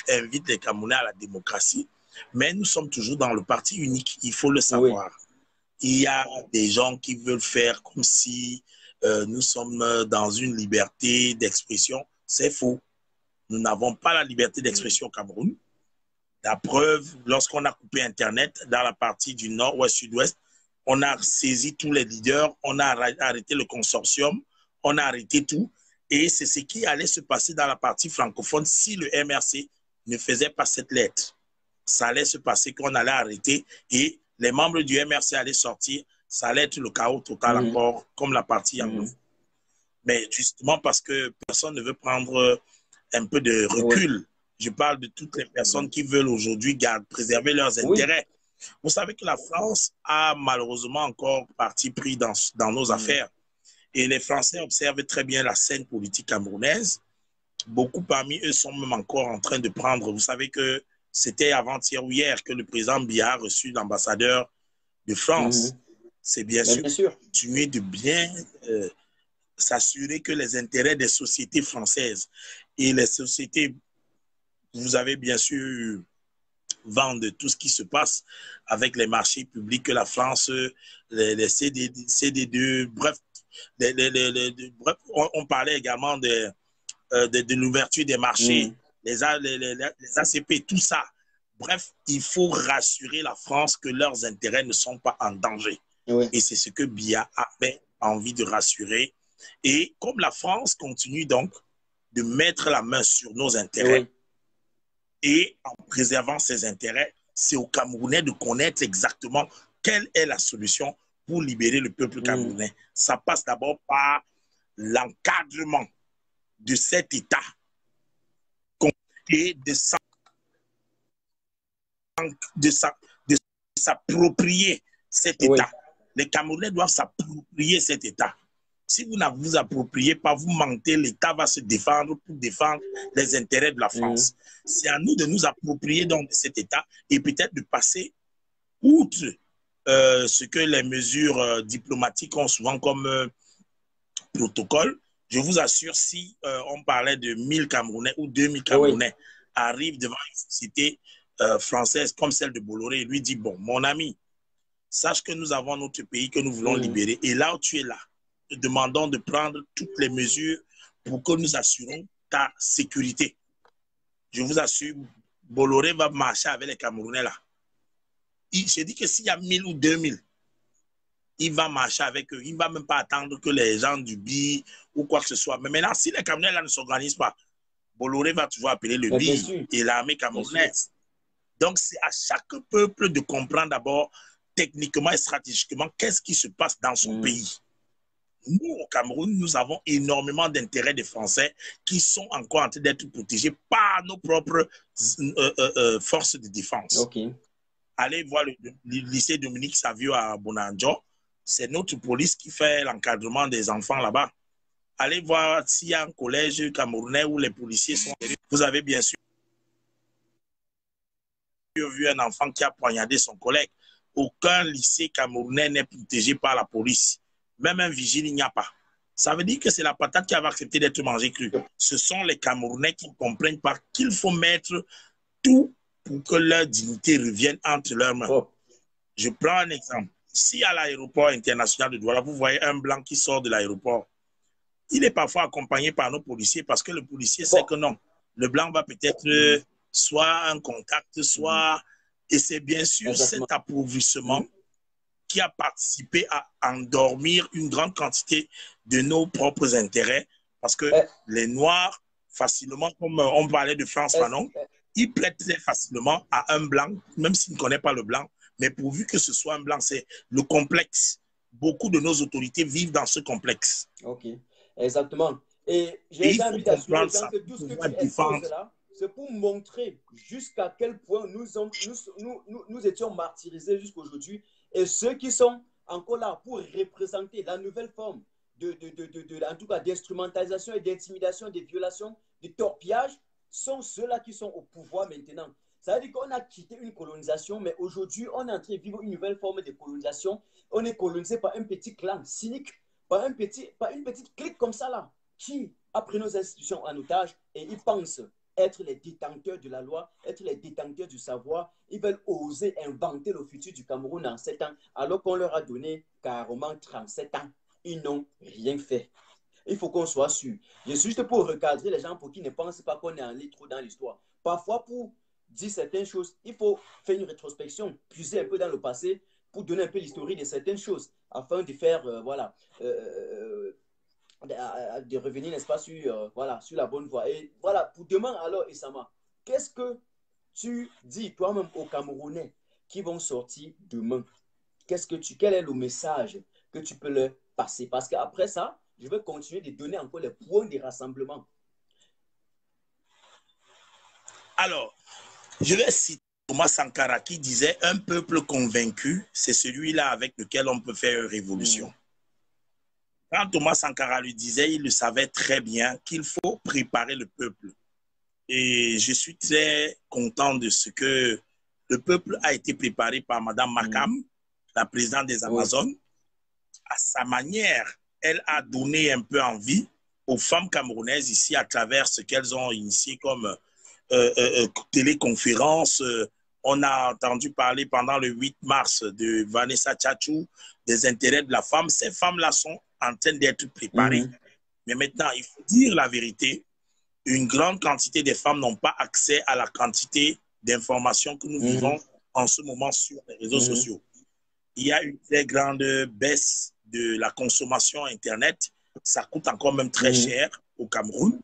invite les Camerounais à la démocratie, mais nous sommes toujours dans le parti unique, il faut le savoir. Il y a des gens qui veulent faire comme si nous sommes dans une liberté d'expression. C'est faux. Nous n'avons pas la liberté d'expression au Cameroun. La preuve, lorsqu'on a coupé Internet dans la partie du nord, ouest, sud-ouest, on a saisi tous les leaders, on a arrêté le consortium, on a arrêté tout. Et c'est ce qui allait se passer dans la partie francophone si le MRC ne faisait pas cette lettre. Ça allait se passer qu'on allait arrêter et les membres du MRC allaient sortir. Ça allait être le chaos total encore, comme la partie anglophone. Mais justement parce que personne ne veut prendre un peu de recul. Je parle de toutes les personnes qui veulent aujourd'hui préserver leurs intérêts. Vous savez que la France a malheureusement encore parti pris dans nos affaires. Et les Français observent très bien la scène politique camerounaise. Beaucoup parmi eux sont même encore en train de prendre. Vous savez que c'était avant-hier ou hier que le président Biya a reçu l'ambassadeur de France. C'est bien sûr continuer de bien s'assurer que les intérêts des sociétés françaises et les sociétés vous avez bien sûr vent de tout ce qui se passe avec les marchés publics que la France, les CD2, bref, bref on parlait également de l'ouverture des marchés, les ACP, tout ça. Bref, il faut rassurer la France que leurs intérêts ne sont pas en danger. Oui. Et c'est ce que Biya avait envie de rassurer. Et comme la France continue donc de mettre la main sur nos intérêts, et en préservant ses intérêts, c'est aux Camerounais de connaître exactement quelle est la solution pour libérer le peuple camerounais. Ça passe d'abord par l'encadrement de cet État et de s'approprier cet État. Les Camerounais doivent s'approprier cet État. Si vous ne vous appropriez pas, vous mentez, l'État va se défendre pour défendre les intérêts de la France. C'est à nous de nous approprier donc de cet État et peut-être de passer outre ce que les mesures diplomatiques ont souvent comme protocole. Je vous assure, si on parlait de 1000 Camerounais ou 2000 Camerounais arrivent devant une société française comme celle de Bolloré et lui dit, bon, mon ami, sache que nous avons notre pays que nous voulons libérer. Et là où tu es là, te demandons de prendre toutes les mesures pour que nous assurons ta sécurité. Je vous assure, Bolloré va marcher avec les Camerounais là. Je dis que s'il y a 1000 ou 2000, il va marcher avec eux. Il ne va même pas attendre que les gens du BI ou quoi que ce soit. Mais maintenant, si les Camerounais là ne s'organisent pas, Bolloré va toujours appeler le BI et l'armée camerounaise. Donc, c'est à chaque peuple de comprendre d'abord techniquement et stratégiquement qu'est-ce qui se passe dans son pays. Nous, au Cameroun, nous avons énormément d'intérêts des Français qui sont encore en train d'être protégés par nos propres forces de défense. Allez voir le lycée Dominique Savio à Bonanjo. C'est notre police qui fait l'encadrement des enfants là-bas. Allez voir s'il y a un collège camerounais où les policiers sont... Vous avez bien sûr vu un enfant qui a poignardé son collègue. Aucun lycée camerounais n'est protégé par la police. Même un vigile, il n'y a pas. Ça veut dire que c'est la patate qui avait accepté d'être mangée crue. Ce sont les Camerounais qui ne comprennent pas qu'il faut mettre tout pour que leur dignité revienne entre leurs mains. Je prends un exemple. Si à l'aéroport international de Douala, vous voyez un blanc qui sort de l'aéroport, il est parfois accompagné par nos policiers parce que le policier sait que non. Le blanc va peut-être soit un contact, soit... Et c'est bien sûr cet appauvrissement qui a participé à endormir une grande quantité de nos propres intérêts. Parce que les Noirs, facilement, comme on parlait de France Fanon, ils prêtent très facilement à un blanc, même s'il ne connaît pas le blanc. Mais pourvu que ce soit un blanc, c'est le complexe. Beaucoup de nos autorités vivent dans ce complexe. Ok, exactement. Et j'ai envie d'assurer que tout ce que tu exposes là, c'est pour montrer jusqu'à quel point nous étions martyrisés jusqu'aujourd'hui. Et ceux qui sont encore là pour représenter la nouvelle forme en tout cas d'instrumentalisation et d'intimidation, de violation, de torpillage, sont ceux-là qui sont au pouvoir maintenant. Ça veut dire qu'on a quitté une colonisation, mais aujourd'hui, on est en train de vivre une nouvelle forme de colonisation. On est colonisé par un petit clan cynique, par une petite clique comme ça là, qui a pris nos institutions en otage et ils pensent être les détenteurs de la loi, être les détenteurs du savoir. Ils veulent oser inventer le futur du Cameroun en 7 ans, alors qu'on leur a donné carrément 37 ans. Ils n'ont rien fait. Il faut qu'on soit sûr. Je suis juste pour recadrer les gens pour qui ne pensent pas qu'on est allé trop dans l'histoire. Parfois, pour dire certaines choses, il faut faire une rétrospection, puiser un peu dans le passé pour donner un peu l'historique de certaines choses, afin de faire, de revenir, n'est-ce pas, sur la bonne voie. Et voilà, pour demain alors, Essama, qu'est-ce que tu dis toi-même aux Camerounais qui vont sortir demain? Quel est le message que tu peux leur passer? Parce qu'après ça, je vais continuer de donner encore les points de rassemblement. Alors, je vais citer Thomas Sankara qui disait « Un peuple convaincu, c'est celui-là avec lequel on peut faire une révolution ». Quand Thomas Sankara lui disait, il le savait très bien qu'il faut préparer le peuple. Et je suis très content de ce que le peuple a été préparé par Mme Makam, la présidente des Amazones. À sa manière, elle a donné un peu envie aux femmes camerounaises ici à travers ce qu'elles ont initié comme téléconférence. On a entendu parler pendant le 8 mars de Vanessa Tchatchou, des intérêts de la femme. Ces femmes-là sont en train d'être préparées. Mais maintenant, il faut dire la vérité. Une grande quantité de femmes n'ont pas accès à la quantité d'informations que nous vivons en ce moment sur les réseaux sociaux. Il y a une très grande baisse de la consommation Internet. Ça coûte encore même très cher au Cameroun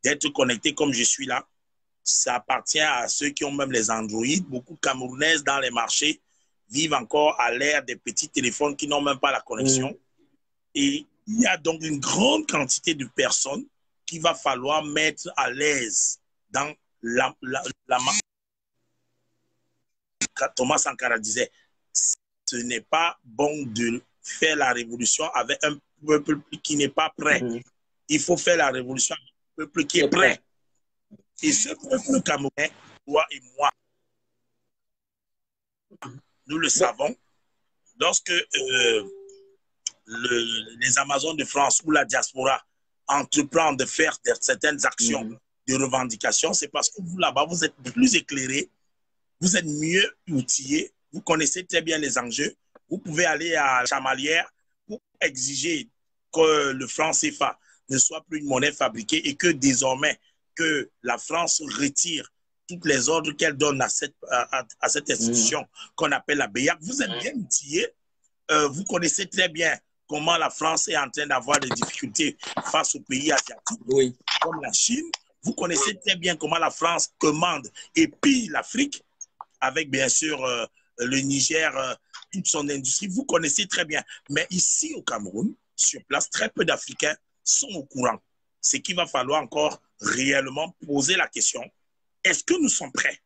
d'être connecté comme je suis là. Ça appartient à ceux qui ont même les Android. Beaucoup de Camerounaises dans les marchés vivent encore à l'ère des petits téléphones qui n'ont même pas la connexion. Et il y a donc une grande quantité de personnes qu'il va falloir mettre à l'aise dans la Thomas Sankara disait, ce n'est pas bon de faire la révolution avec un peuple qui n'est pas prêt. Il faut faire la révolution avec un peuple qui est prêt. Et ce peuple camerounais, toi et moi, nous le savons, lorsque les Amazones de France ou la diaspora entreprend de faire certaines actions de revendication, c'est parce que vous, là-bas, vous êtes plus éclairés, vous êtes mieux outillés, vous connaissez très bien les enjeux. Vous pouvez aller à Chamalières pour exiger que le franc CFA ne soit plus une monnaie fabriquée et que désormais, que la France retire toutes les ordres qu'elle donne à cette institution qu'on appelle la BEAC. Vous êtes bien outillés, vous connaissez très bien comment la France est en train d'avoir des difficultés face aux pays asiatiques, comme la Chine. Vous connaissez très bien comment la France commande et pille l'Afrique, avec bien sûr le Niger, toute son industrie. Vous connaissez très bien. Mais ici au Cameroun, sur place, très peu d'Africains sont au courant. C'est qu'il va falloir encore réellement poser la question. Est-ce que nous sommes prêts?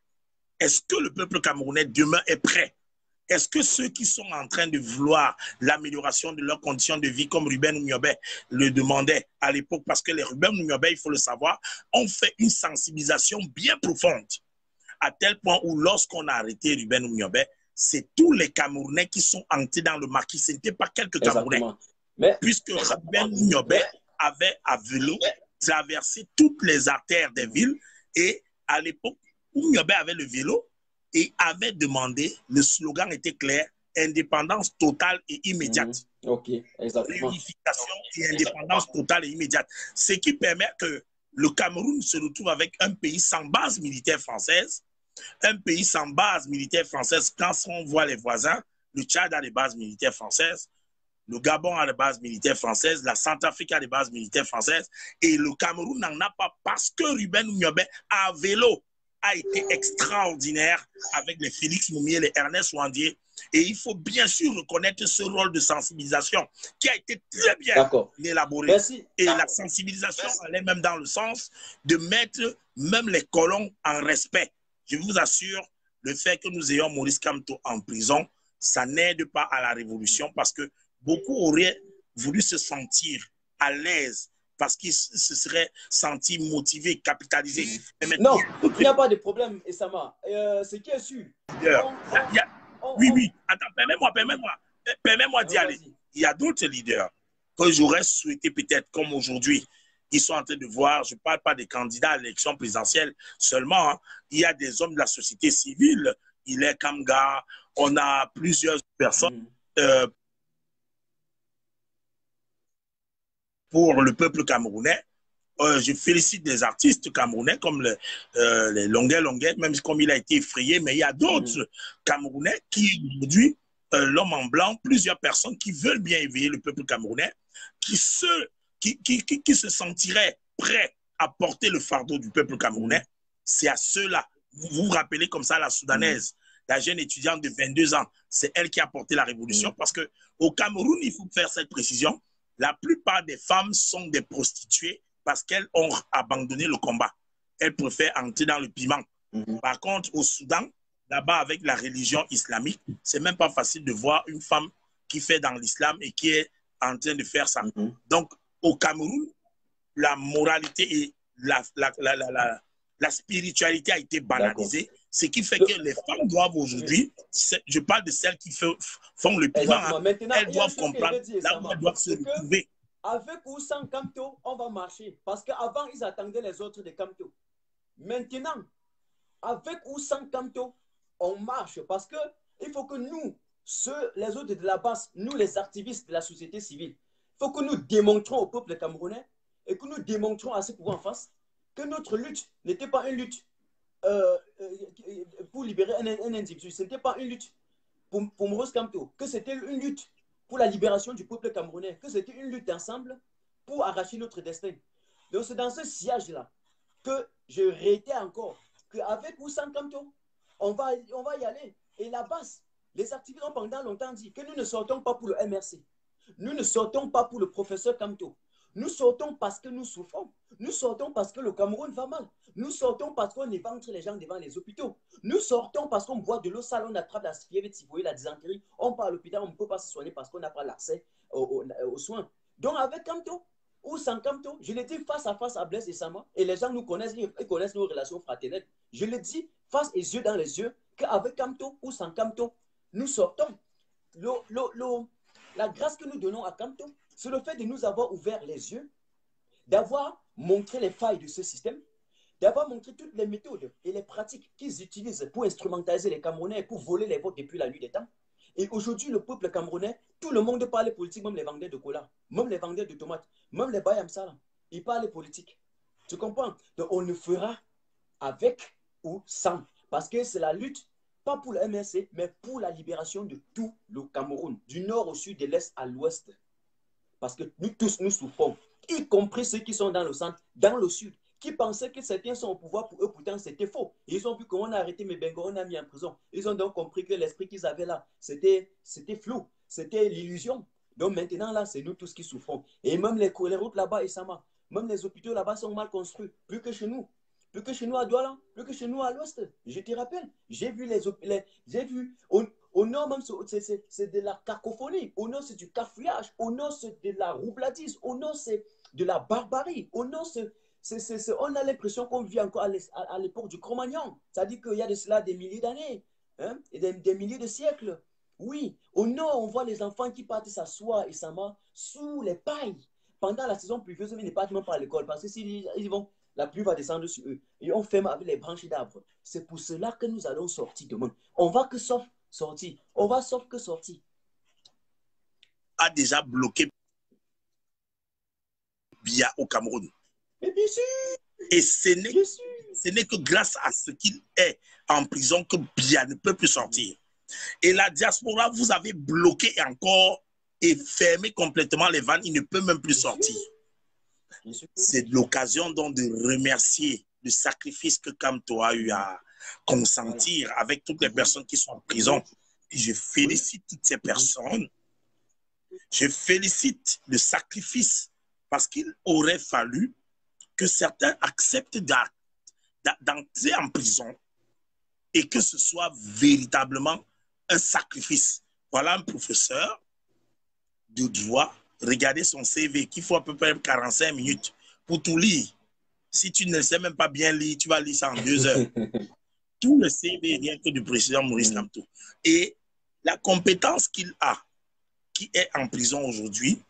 Est-ce que le peuple camerounais demain est prêt? Est-ce que ceux qui sont en train de vouloir l'amélioration de leurs conditions de vie, comme Ruben Oumyobé le demandait à l'époque, parce que les Ruben Oumyobé, il faut le savoir, ont fait une sensibilisation bien profonde, à tel point où lorsqu'on a arrêté Ruben Oumyobé, c'est tous les Camerounais qui sont entrés dans le maquis. Ce n'était pas quelques Camerounais. Puisque Ruben Oumyobé avait à vélo traversé toutes les artères des villes et à l'époque, Oumyobé avait le vélo et avait demandé, le slogan était clair, indépendance totale et immédiate. Réunification et indépendance totale et immédiate. Ce qui permet que le Cameroun se retrouve avec un pays sans base militaire française. Un pays sans base militaire française, quand on voit les voisins, le Tchad a des bases militaires françaises, le Gabon a des bases militaires françaises, la Centrafrique a des bases militaires françaises, et le Cameroun n'en a pas parce que Ruben Oumyobé à vélo a été extraordinaire avec les Félix Moumié, les Ernest Ouandié. Et il faut bien sûr reconnaître ce rôle de sensibilisation qui a été très bien élaboré. Merci. Et la sensibilisation allait même dans le sens de mettre même les colons en respect. Je vous assure, le fait que nous ayons Maurice Kamto en prison, ça n'aide pas à la révolution parce que beaucoup auraient voulu se sentir à l'aise parce qu'ils se seraient sentis motivés, capitalisés. Non, il n'y a pas de problème, Essama. Ce qui est sûr. Oui. Attends, permets-moi d'y aller. Il y a d'autres leaders que j'aurais souhaité peut-être, comme aujourd'hui, ils sont en train de voir, je ne parle pas des candidats à l'élection présidentielle seulement, hein. Il y a des hommes de la société civile, il est Kamga, on a plusieurs personnes pour le peuple camerounais. Je félicite les artistes camerounais comme les Longuet, même comme il a été effrayé, mais il y a d'autres Camerounais qui aujourd'hui, l'homme en blanc, plusieurs personnes qui veulent bien éveiller le peuple camerounais, qui se sentiraient prêts à porter le fardeau du peuple camerounais. C'est à ceux-là. Vous vous rappelez comme ça la Soudanaise, la jeune étudiante de 22 ans, c'est elle qui a porté la révolution parce qu'au Cameroun, il faut faire cette précision, la plupart des femmes sont des prostituées parce qu'elles ont abandonné le combat. Elles préfèrent entrer dans le piment. Par contre, au Soudan, là-bas avec la religion islamique, c'est même pas facile de voir une femme qui fait dans l'islam et qui est en train de faire ça. Donc, au Cameroun, la moralité et la spiritualité a été banalisée, ce qui fait que les femmes doivent aujourd'hui, je parle de celles qui font le piment, hein, elles doivent comprendre là où elles doivent se retrouver. Avec ou sans Kamto, on va marcher. Parce qu'avant, ils attendaient les autres de Kamto. Maintenant, avec ou sans Kamto, on marche parce que il faut que nous, les autres de la base, nous les activistes de la société civile, il faut que nous démontrons au peuple camerounais et que nous démontrons à ceux pouvoirs en face que notre lutte n'était pas une lutte pour libérer un individu, ce n'était pas une lutte pour Maurice Kamto, que c'était une lutte pour la libération du peuple camerounais, que c'était une lutte ensemble pour arracher notre destin. Donc c'est dans ce siège-là que je réitère encore qu'avec ou sans Kamto, on va y aller. Et la base, les activistes ont pendant longtemps dit que nous ne sortons pas pour le MRC. Nous ne sortons pas pour le professeur Kamto. Nous sortons parce que nous souffrons. Nous sortons parce que le Cameroun va mal. Nous sortons parce qu'on éventre les gens devant les hôpitaux. Nous sortons parce qu'on boit de l'eau sale, on attrape la fièvre typhoïde, la dysenterie. On part à l'hôpital, on ne peut pas se soigner parce qu'on n'a pas l'accès aux soins. Donc avec Kamto ou sans Kamto, je l'ai dit face à face à Blaise et Sama, et les gens nous connaissent, ils connaissent nos relations fraternelles. Je le dis face et yeux dans les yeux qu'avec Kamto ou sans Kamto, nous sortons. La grâce que nous donnons à Kamto, c'est le fait de nous avoir ouvert les yeux, d'avoir montré les failles de ce système, d'avoir montré toutes les méthodes et les pratiques qu'ils utilisent pour instrumentaliser les Camerounais et pour voler les votes depuis la nuit des temps. Et aujourd'hui, le peuple camerounais, tout le monde parle politique, même les vendeurs de cola, même les vendeurs de tomates, même les bayamsala, ils parlent politique. Tu comprends? Donc on le fera avec ou sans, parce que c'est la lutte, pas pour le MRC, mais pour la libération de tout le Cameroun, du nord au sud, de l'est à l'ouest. Parce que nous tous, nous souffrons, y compris ceux qui sont dans le centre, dans le sud, qui pensaient que certains sont au pouvoir pour eux, pourtant c'était faux. Ils ont vu qu'on a arrêté Mebengo, on a mis en prison. Ils ont donc compris que l'esprit qu'ils avaient là, c'était flou, c'était l'illusion. Donc maintenant là, c'est nous tous qui souffrons. Et même les routes là-bas, et Sama, même les hôpitaux là-bas sont mal construits, plus que chez nous. Plus que chez nous à Douala, plus que chez nous à l'ouest. Je te rappelle, j'ai vu j'ai vu, au nord même, c'est de la cacophonie. Au nord, c'est du cafouillage. Au nord, c'est de la roubladise. Au nord, c'est de la barbarie. Au nord, on a l'impression qu'on vit encore à l'époque du Cro-Magnon. C'est-à-dire qu'il y a de cela des milliers d'années, hein, et des milliers de siècles. Oui, au nord, on voit les enfants qui partent s'asseoir et s'amarrent sous les pailles. Pendant la saison pluvieuse, ils ne partent même pas à l'école parce que s'ils vont, la pluie va descendre sur eux. Et on ferme avec les branches d'arbres. C'est pour cela que nous allons sortir demain. On va que sortir. On va sauf que sortir. A déjà bloqué Biya au Cameroun. Mais bien sûr. Et ce n'est que grâce à ce qu'il est en prison que Biya ne peut plus sortir. Et la diaspora, vous avez bloqué encore et fermé complètement les vannes. Il ne peut même plus sortir. C'est l'occasion donc de remercier le sacrifice que Kamto a eu à consentir avec toutes les personnes qui sont en prison. Et je félicite toutes ces personnes. Je félicite le sacrifice parce qu'il aurait fallu que certains acceptent d'entrer en prison et que ce soit véritablement un sacrifice. Voilà un professeur de droit. Regardez son CV, qu'il faut à peu près 45 minutes pour tout lire. Si tu ne sais même pas bien lire, tu vas lire ça en 2 heures. Tout le CV rien que du président Maurice Kamto. Et la compétence qu'il a, qui est en prison aujourd'hui,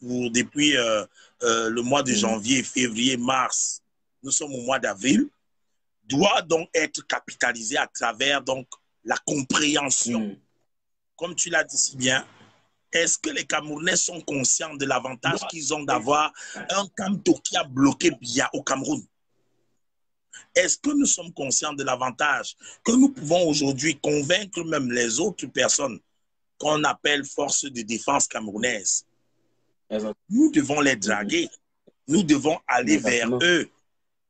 depuis le mois de janvier, février, mars, nous sommes au mois d'avril, doit donc être capitalisée à travers donc la compréhension. Comme tu l'as dit si bien, est-ce que les Camerounais sont conscients de l'avantage qu'ils ont d'avoir un Kamto qui a bloqué Biya au Cameroun? Est-ce que nous sommes conscients de l'avantage que nous pouvons aujourd'hui convaincre même les autres personnes qu'on appelle forces de défense camerounaises? Nous devons les draguer. Nous devons aller vers eux,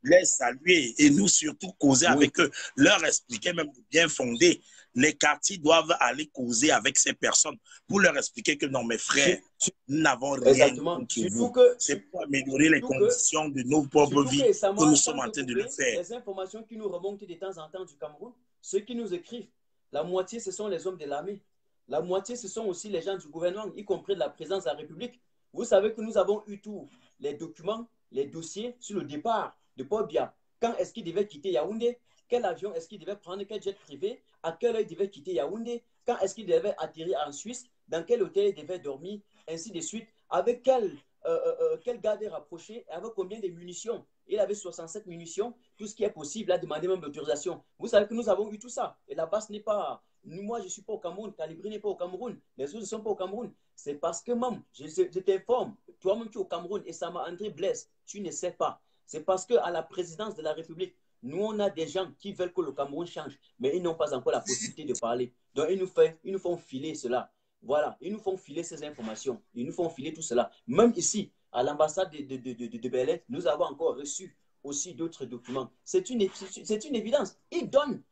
les saluer et nous surtout causer avec eux, leur expliquer même bien fondé. Les quartiers doivent aller causer avec ces personnes pour leur expliquer que non, mes frères, nous n'avons rien contre vous. C'est pour améliorer les conditions de nos propres vies que nous sommes en train de le faire. Les informations qui nous remontent de temps en temps du Cameroun, ceux qui nous écrivent, la moitié, ce sont les hommes de l'armée. La moitié, ce sont aussi les gens du gouvernement, y compris de la présidence de la République. Vous savez que nous avons eu tous les documents, les dossiers sur le départ de Paul Biya. Quand est-ce qu'il devait quitter Yaoundé? Quel avion est-ce qu'il devait prendre? Quel jet privé? À quelle heure il devait quitter Yaoundé? Quand est-ce qu'il devait atterrir en Suisse? Dans quel hôtel il devait dormir? Ainsi de suite. Avec quel garde rapproché? Et avec combien de munitions? il avait 67 munitions, tout ce qui est possible, il a demandé même l'autorisation. Vous savez que nous avons eu tout ça. Et la base n'est pas... Moi, je ne suis pas au Cameroun, Calibri n'est pas au Cameroun, les autres ne sont pas au Cameroun. C'est parce que même, je t'informe, toi-même tu es au Cameroun et Sama André Blaise, tu ne sais pas. C'est parce qu'à la présidence de la République, nous, on a des gens qui veulent que le Cameroun change, mais ils n'ont pas encore la possibilité de parler. Donc, ils nous font filer cela. Voilà, ils nous font filer ces informations. Ils nous font filer tout cela. Même ici, à l'ambassade de Berlin, nous avons encore reçu aussi d'autres documents. C'est une évidence. Ils donnent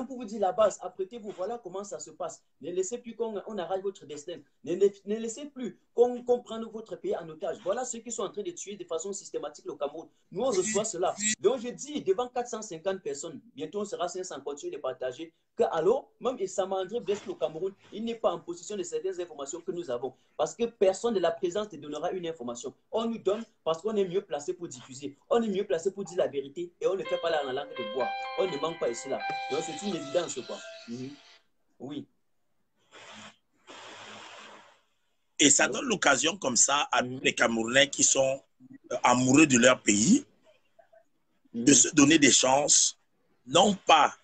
pour vous dire la base. Apprêtez-vous, voilà comment ça se passe. Ne laissez plus qu'on arrache votre destin. Ne laissez plus qu'on prenne votre pays en otage. Voilà ceux qui sont en train de tuer de façon systématique le Cameroun. Nous, on reçoit cela. Donc, je dis, devant 450 personnes, bientôt on sera 500, continuer de partager, que alors, même Sama André Blaise au Cameroun, il n'est pas en possession de certaines informations que nous avons. Parce que personne de la présence ne donnera une information. On nous donne parce qu'on est mieux placé pour diffuser. On est mieux placé pour dire la vérité et on ne fait pas la langue de bois. On ne manque pas ici là. Donc, c'est une évidence, quoi. Oui. Et ça donne l'occasion comme ça à tous les Camerounais qui sont amoureux de leur pays de se donner des chances, non pas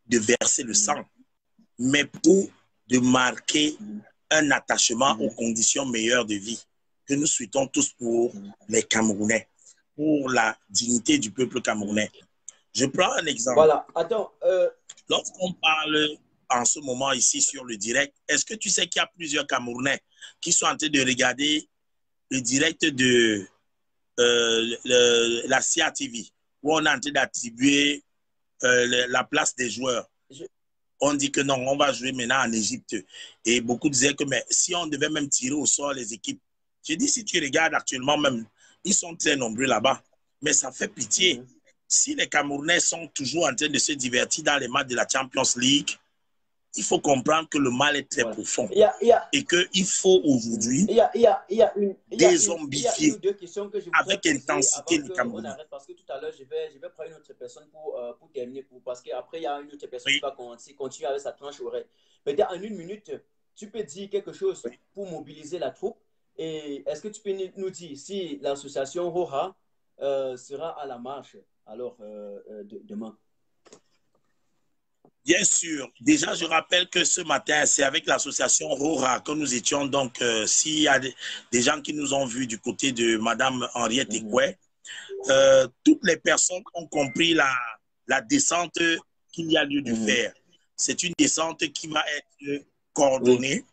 de verser le sang, mais pour de marquer un attachement aux conditions meilleures de vie que nous souhaitons tous pour les Camerounais, pour la dignité du peuple camerounais. Je prends un exemple. Voilà, attends. Lorsqu'on parle en ce moment ici sur le direct, est-ce que tu sais qu'il y a plusieurs Camerounais qui sont en train de regarder le direct de la CIA TV, où on est en train d'attribuer la place des joueurs? On dit que non, on va jouer maintenant en Égypte. Et beaucoup disaient que mais si on devait même tirer au sort les équipes, je dis si tu regardes actuellement même, ils sont très nombreux là-bas. Mais ça fait pitié. Si les Camerounais sont toujours en train de se divertir dans les matchs de la Champions League, il faut comprendre que le mal est très profond. Et qu'il faut aujourd'hui dézombifier avec intensité les Camerounais. Parce que tout à l'heure, je vais prendre une autre personne pour terminer. Parce qu'après, il y a une autre personne qui va continuer avec sa tranche horaire. Peut-être en une minute, tu peux dire quelque chose pour mobiliser la troupe. Et est-ce que tu peux nous dire si l'association Roha sera à la marche alors demain? Bien sûr. Déjà, je rappelle que ce matin, c'est avec l'association Rora que nous étions. Donc, s'il y a des gens qui nous ont vus du côté de Mme Henriette Ekoué, toutes les personnes ont compris la descente qu'il y a lieu de faire. C'est une descente qui va être coordonnée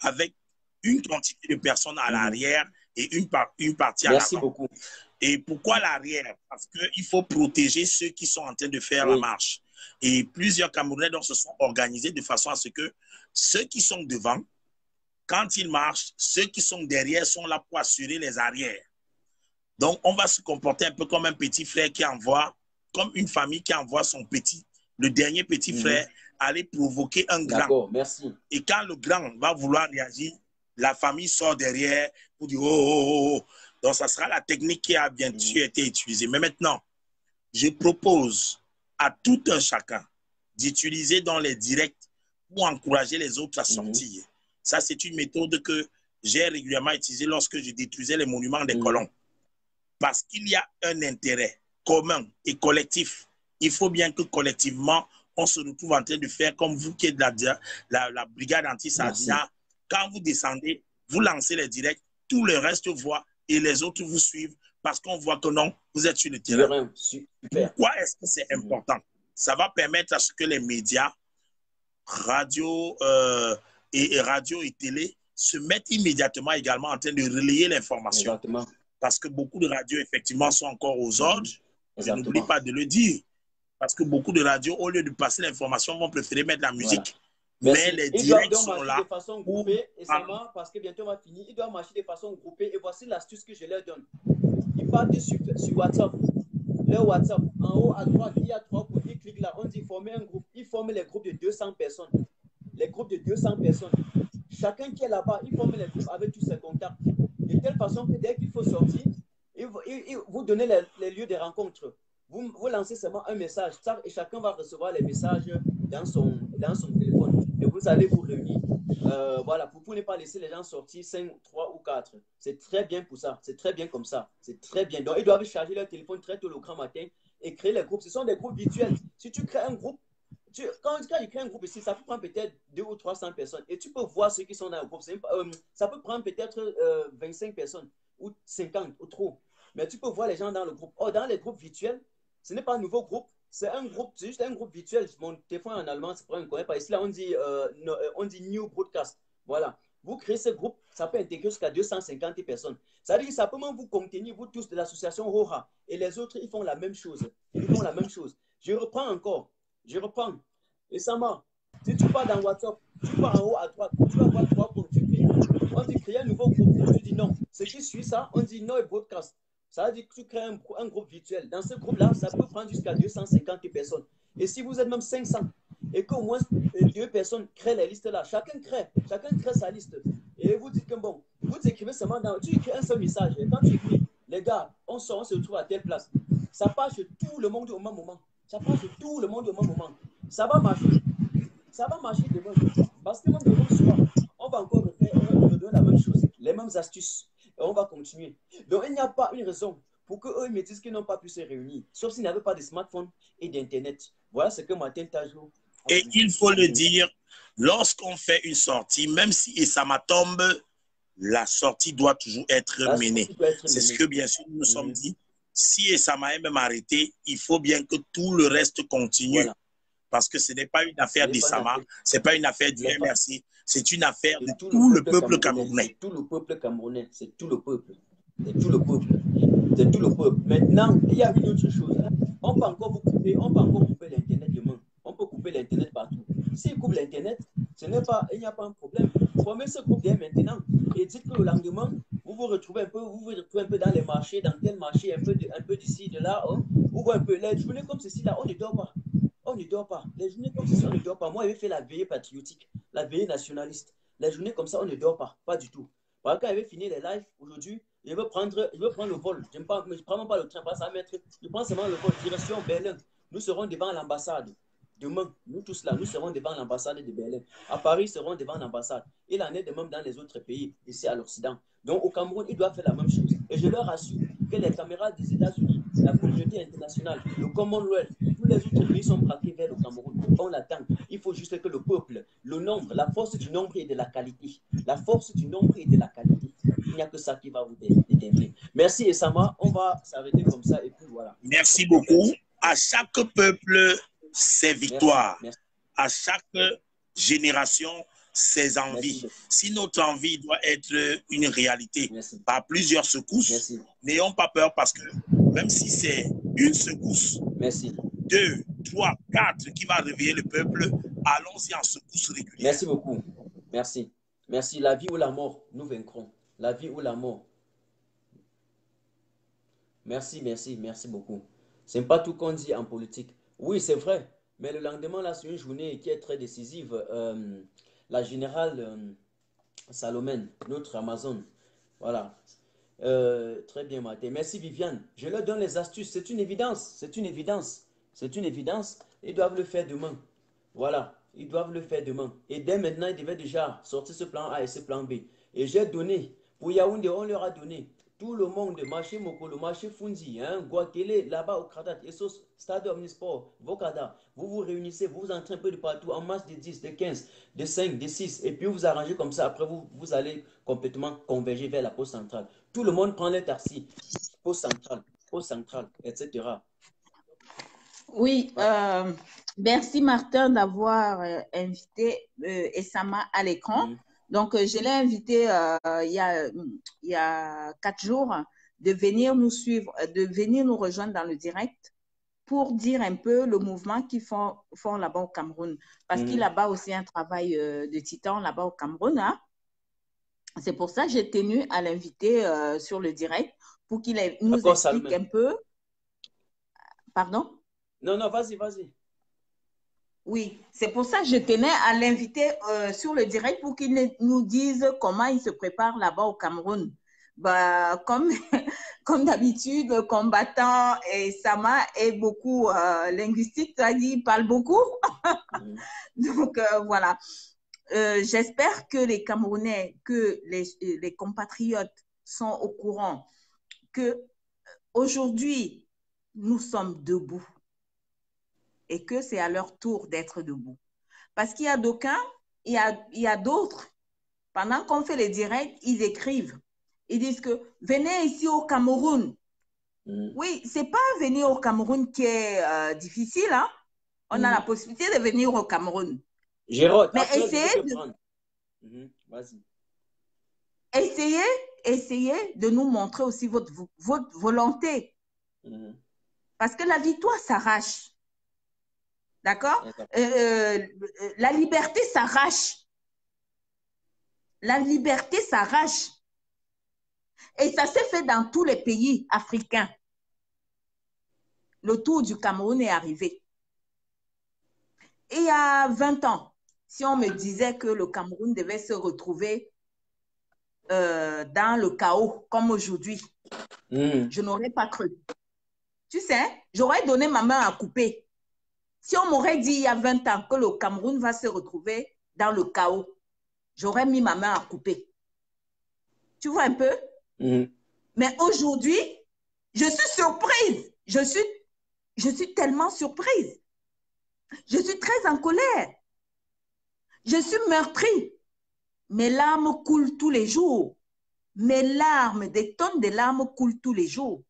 avec une quantité de personnes à l'arrière et une partie à l'avant. Merci beaucoup. Et pourquoi l'arrière? Parce qu'il faut protéger ceux qui sont en train de faire la marche. Et plusieurs Camerounais donc, se sont organisés de façon à ce que ceux qui sont devant, quand ils marchent, ceux qui sont derrière sont là pour assurer les arrières. Donc, on va se comporter un peu comme un petit frère qui envoie, comme une famille qui envoie son petit, le dernier petit frère, aller provoquer un grand. D'accord, merci. Et quand le grand va vouloir réagir, la famille sort derrière pour dire « oh, oh, oh ». Donc, ça sera la technique qui a bien sûr été utilisée. Mais maintenant, je propose à tout un chacun d'utiliser dans les directs pour encourager les autres à sortir. Ça, c'est une méthode que j'ai régulièrement utilisée lorsque je détruisais les monuments des colons. Parce qu'il y a un intérêt commun et collectif. Il faut bien que collectivement, on se retrouve en train de faire comme vous qui êtes la brigade anti-Sardina. Quand vous descendez, vous lancez les directs, tout le reste voit et les autres vous suivent parce qu'on voit que non, vous êtes sur le terrain. Pourquoi est-ce que c'est important? Ça va permettre à ce que les médias, radio et télé se mettent immédiatement également en train de relayer l'information. Parce que beaucoup de radios, effectivement, sont encore aux ordres. Je n'oublie pas de le dire. Parce que beaucoup de radios, au lieu de passer l'information, vont préférer mettre la musique. Mais les directs sont là. De façon groupée, et ça marche parce que bientôt on va finir. Ils doivent marcher de façon groupée. Et voici l'astuce que je leur donne. Ils partent sur WhatsApp. Leur WhatsApp, en haut à droite, il y a 3 points. Ils cliquent là. On dit former un groupe. Ils forment les groupes de 200 personnes. Les groupes de 200 personnes. Chacun qui est là-bas, il forme les groupes avec tous ses contacts. De telle façon que dès qu'il faut sortir, vous donnez les lieux de rencontre. Vous lancez seulement un message et chacun va recevoir les messages dans son téléphone. Et vous allez vous réunir. Voilà, pour ne pas laisser les gens sortir 5, 3 ou 4. C'est très bien pour ça. C'est très bien comme ça. C'est très bien. Donc, ils doivent charger leur téléphone très tôt le grand matin et créer les groupes. Ce sont des groupes virtuels. Si tu crées un groupe, quand il crée un groupe ici, ça peut prendre peut-être 200 ou 300 personnes. Et tu peux voir ceux qui sont dans le groupe. Ça peut prendre peut-être 25 personnes ou 50 ou trop. Mais tu peux voir les gens dans le groupe. Oh, dans les groupes virtuels, ce n'est pas un nouveau groupe. C'est un groupe, c'est juste un groupe virtuel. Mon téléphone en allemand, c'est pour un connaît pas. Ici, là, on dit New Broadcast. Voilà. Vous créez ce groupe, ça peut intégrer jusqu'à 250 personnes. Ça veut dire que ça peut même vous contenir, vous tous de l'association Roha. Et les autres, ils font la même chose. Ils font la même chose. Je reprends encore. Je reprends. Et Sama, si tu pars dans WhatsApp, tu pars en haut à droite, tu vas voir 3 points. Tu crées. On dit créer un nouveau groupe. Tu dis non. Ce qui suit ça, on dit no broadcast. Ça veut dire que tu crées un groupe virtuel. Dans ce groupe-là, ça peut prendre jusqu'à 250 personnes. Et si vous êtes même 500, et qu'au moins 2 personnes créent les listes là, chacun crée sa liste. Et vous dites que bon, vous écrivez seulement tu écris un seul message. Et quand tu écris, les gars, on se retrouve à telle place. Ça passe chez tout le monde au même moment. Ça passe chez tout le monde au même moment. Ça va marcher. Ça va marcher demain. Parce que même demain soir, on va encore redonner la même chose, les mêmes astuces. Et on va continuer. Donc, il n'y a pas une raison pour qu'eux me disent qu'ils n'ont pas pu se réunir, sauf s'ils n'avaient pas de smartphone et d'Internet. Voilà ce que Martin Tajou. Et il faut le dire, lorsqu'on fait une sortie, même si Esama tombe, la sortie doit toujours être menée. C'est ce que, bien sûr, nous nous sommes dit. Si Esama est même arrêté, il faut bien que tout le reste continue. Voilà. Parce que ce n'est pas une affaire d'Esama, ce n'est pas une affaire du MRC, c'est une affaire de tout le peuple camerounais. C'est tout le peuple camerounais, c'est tout le peuple. C'est tout le peuple. C'est tout le peuple. Maintenant, il y a une autre chose. On peut encore vous couper, l'Internet demain. On peut couper l'Internet partout. S'ils coupent l'Internet, il n'y a pas un problème. Formez ce groupe dès maintenant et dites que le lendemain, vous vous retrouvez un peu dans les marchés, dans tel marché, un peu d'ici, de là. Vous voyez un peu les journées comme ceci là, on ne dort pas. On ne dort pas. Les journées comme ceci, on ne dort pas. Moi, j'ai fait la veillée patriotique, la veillée nationaliste. Les journées comme ça, on ne dort pas. Pas du tout. Par exemple, quand j'avais fini les lives aujourd'hui, je veux prendre le vol. Je ne prends même pas le train, pas ça mettre. Je prends seulement le vol. Direction Berlin. Nous serons devant l'ambassade. Demain, nous tous là, nous serons devant l'ambassade de Berlin. À Paris, ils seront devant l'ambassade. Il en est de même dans les autres pays, ici à l'Occident. Donc, au Cameroun, ils doivent faire la même chose. Et je leur assure que les caméras des États-Unis, la communauté internationale, le Commonwealth, tous les autres pays sont braqués vers le Cameroun. On l'attend. Il faut juste que le peuple, le nombre, la force du nombre et de la qualité. La force du nombre et de la qualité. Il n'y a que ça qui va vous déterminer. Merci, Esama. On va s'arrêter comme ça et puis voilà. Merci beaucoup. À chaque peuple, ses victoires. Merci. À chaque génération, ses envies. Si notre envie doit être une réalité par plusieurs secousses, n'ayons pas peur parce que même si c'est une secousse, 2, 3, 4 qui va réveiller le peuple, allons-y en secousse régulière. Merci beaucoup. Merci. Merci. La vie ou la mort, nous vaincrons. La vie ou la mort. Merci beaucoup. Ce n'est pas tout qu'on dit en politique. Oui, c'est vrai. Mais le lendemain, là, c'est une journée qui est très décisive. La générale Salomène, notre Amazon. Voilà. Très bien, Martin. Merci, Viviane. Je leur donne les astuces. C'est une évidence. C'est une évidence. C'est une évidence. Ils doivent le faire demain. Voilà. Ils doivent le faire demain. Et dès maintenant, ils devaient déjà sortir ce plan A et ce plan B. Et j'ai donné. Pour Yaoundé, on leur a donné. Tout le monde, marché Mokolo, marché Funzi, Guakele, là-bas au Kradat, Essos, Stade Omnisport, Vokada, vous vous réunissez, vous vous entrez un peu de partout, en masse de 10, de 15, de 5, de 6, et puis vous arrangez comme ça, après vous allez complètement converger vers la poste centrale. Tout le monde prend les taxis, poste centrale, etc. Oui, merci Martin d'avoir invité Esama à l'écran. Donc, je l'ai invité il y a 4 jours de venir nous suivre, de venir nous rejoindre dans le direct pour dire un peu le mouvement qu'ils font là-bas au Cameroun. Parce qu'il a là-bas aussi un travail de titan là-bas au Cameroun. Hein. C'est pour ça que j'ai tenu à l'inviter sur le direct pour qu'il nous explique un peu. Pardon? Non, vas-y. Oui, c'est pour ça que je tenais à l'inviter sur le direct pour qu'il nous dise comment il se prépare là-bas au Cameroun. Bah, comme d'habitude, le combattant et Sama est beaucoup linguistique, tu as dit, il parle beaucoup. Donc, voilà. j'espère que les Camerounais, que les compatriotes sont au courant que aujourd'hui, nous sommes debout et que c'est à leur tour d'être debout. Parce qu'il y a d'aucuns, il y a d'autres, pendant qu'on fait les directs, ils écrivent. Ils disent que venez ici au Cameroun. Oui, ce n'est pas venir au Cameroun qui est difficile. Hein? On a la possibilité de venir au Cameroun. Gérard, mais essayez de nous montrer aussi votre volonté. Parce que la victoire s'arrache. D'accord? La liberté s'arrache. La liberté s'arrache. Et ça s'est fait dans tous les pays africains. Le tour du Cameroun est arrivé. Et il y a 20 ans, si on me disait que le Cameroun devait se retrouver dans le chaos comme aujourd'hui, je n'aurais pas cru. Tu sais, j'aurais donné ma main à couper. Si on m'aurait dit il y a 20 ans que le Cameroun va se retrouver dans le chaos, j'aurais mis ma main à couper. Tu vois un peu? Mais aujourd'hui, je suis surprise. Je suis tellement surprise. Je suis très en colère. Je suis meurtrie. Mes larmes coulent tous les jours. Mes larmes, des tonnes de larmes coulent tous les jours.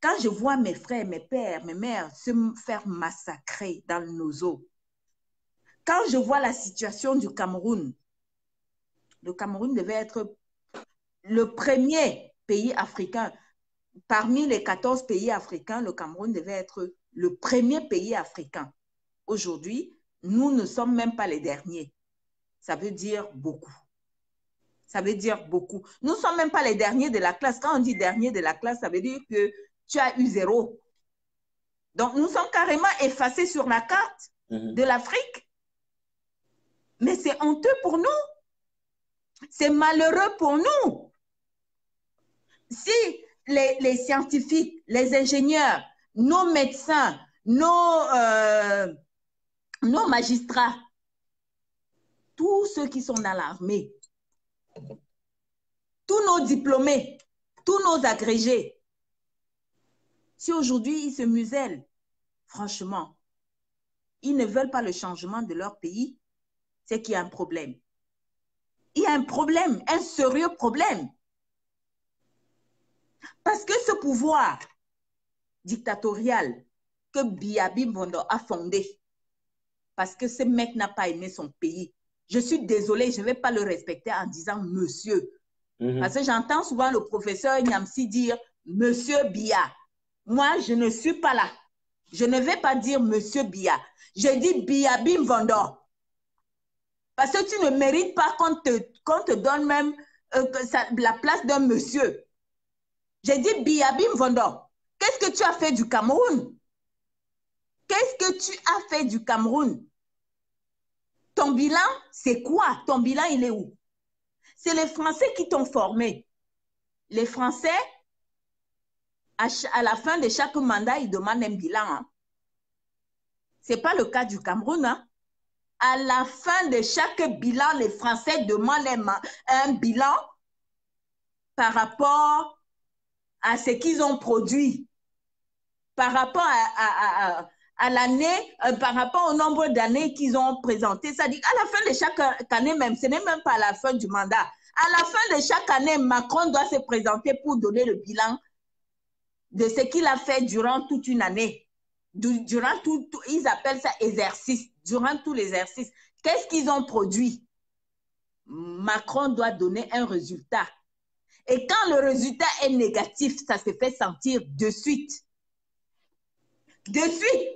Quand je vois mes frères, mes pères, mes mères se faire massacrer dans nos eaux, quand je vois la situation du Cameroun, le Cameroun devait être le premier pays africain. Parmi les 14 pays africains, le Cameroun devait être le premier pays africain. Aujourd'hui, nous ne sommes même pas les derniers. Ça veut dire beaucoup. Ça veut dire beaucoup. Nous ne sommes même pas les derniers de la classe. Quand on dit dernier de la classe, ça veut dire que tu as eu 0. Donc, nous sommes carrément effacés sur la carte de l'Afrique. Mais c'est honteux pour nous. C'est malheureux pour nous. Si les scientifiques, les ingénieurs, nos médecins, nos magistrats, tous ceux qui sont dans l'armée, tous nos diplômés, tous nos agrégés, si aujourd'hui ils se musellent, franchement, ils ne veulent pas le changement de leur pays, c'est qu'il y a un problème. Il y a un problème, un sérieux problème. Parce que ce pouvoir dictatorial que Biya Bimbondo a fondé, parce que ce mec n'a pas aimé son pays, je suis désolée, je ne vais pas le respecter en disant monsieur. Parce que j'entends souvent le professeur Nyamsi dire monsieur Biya. Moi, je ne suis pas là. Je ne vais pas dire monsieur Biya. Je dis Biya Bimbondo. Parce que tu ne mérites pas qu'on te donne même la place d'un monsieur. J'ai dit Biya Bimbondo. Qu'est-ce que tu as fait du Cameroun? Qu'est-ce que tu as fait du Cameroun? Ton bilan, c'est quoi? Ton bilan, il est où? C'est les Français qui t'ont formé. Les Français, à la fin de chaque mandat, ils demandent un bilan. Hein. Ce n'est pas le cas du Cameroun. Hein. À la fin de chaque bilan, les Français demandent un bilan par rapport à ce qu'ils ont produit, par rapport à l'année, par rapport au nombre d'années qu'ils ont présenté. C'est-à-dire à la fin de chaque année même, ce n'est même pas à la fin du mandat. À la fin de chaque année, Macron doit se présenter pour donner le bilan de ce qu'il a fait durant toute une année. Durant tout, ils appellent ça exercice. Durant tout l'exercice, qu'est-ce qu'ils ont produit? Macron doit donner un résultat. Et quand le résultat est négatif, ça se fait sentir de suite. De suite.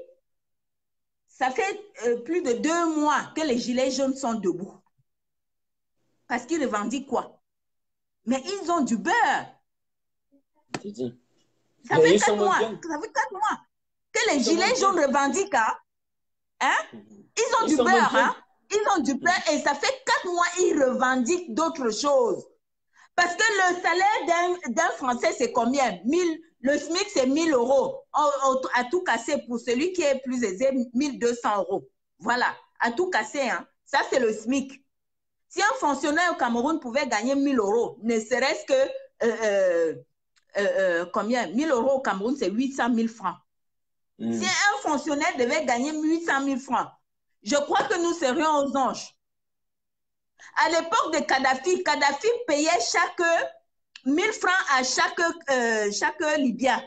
Ça fait plus de 2 mois que les gilets jaunes sont debout. Parce qu'ils revendiquent quoi? Mais ils ont du beurre. Ça fait 4 mois. Ça fait 4 mois que les gilets jaunes revendiquent. Hein? Ils ont du beurre. Hein? Ils ont du beurre et ça fait 4 mois qu'ils revendiquent d'autres choses. Parce que le salaire d'un Français, c'est combien? Le SMIC, c'est 1 000 €. À tout casser, pour celui qui est plus aisé, 1 200 €. Voilà, à tout casser. Hein. Ça, c'est le SMIC. Si un fonctionnaire au Cameroun pouvait gagner 1 000 euros, ne serait-ce que combien? 1 000 euros au Cameroun, c'est 800 000 francs. Si un fonctionnaire devait gagner 800 000 francs, je crois que nous serions aux anges. À l'époque de Kadhafi, Kadhafi payait chaque 1 000 francs à chaque Libyen,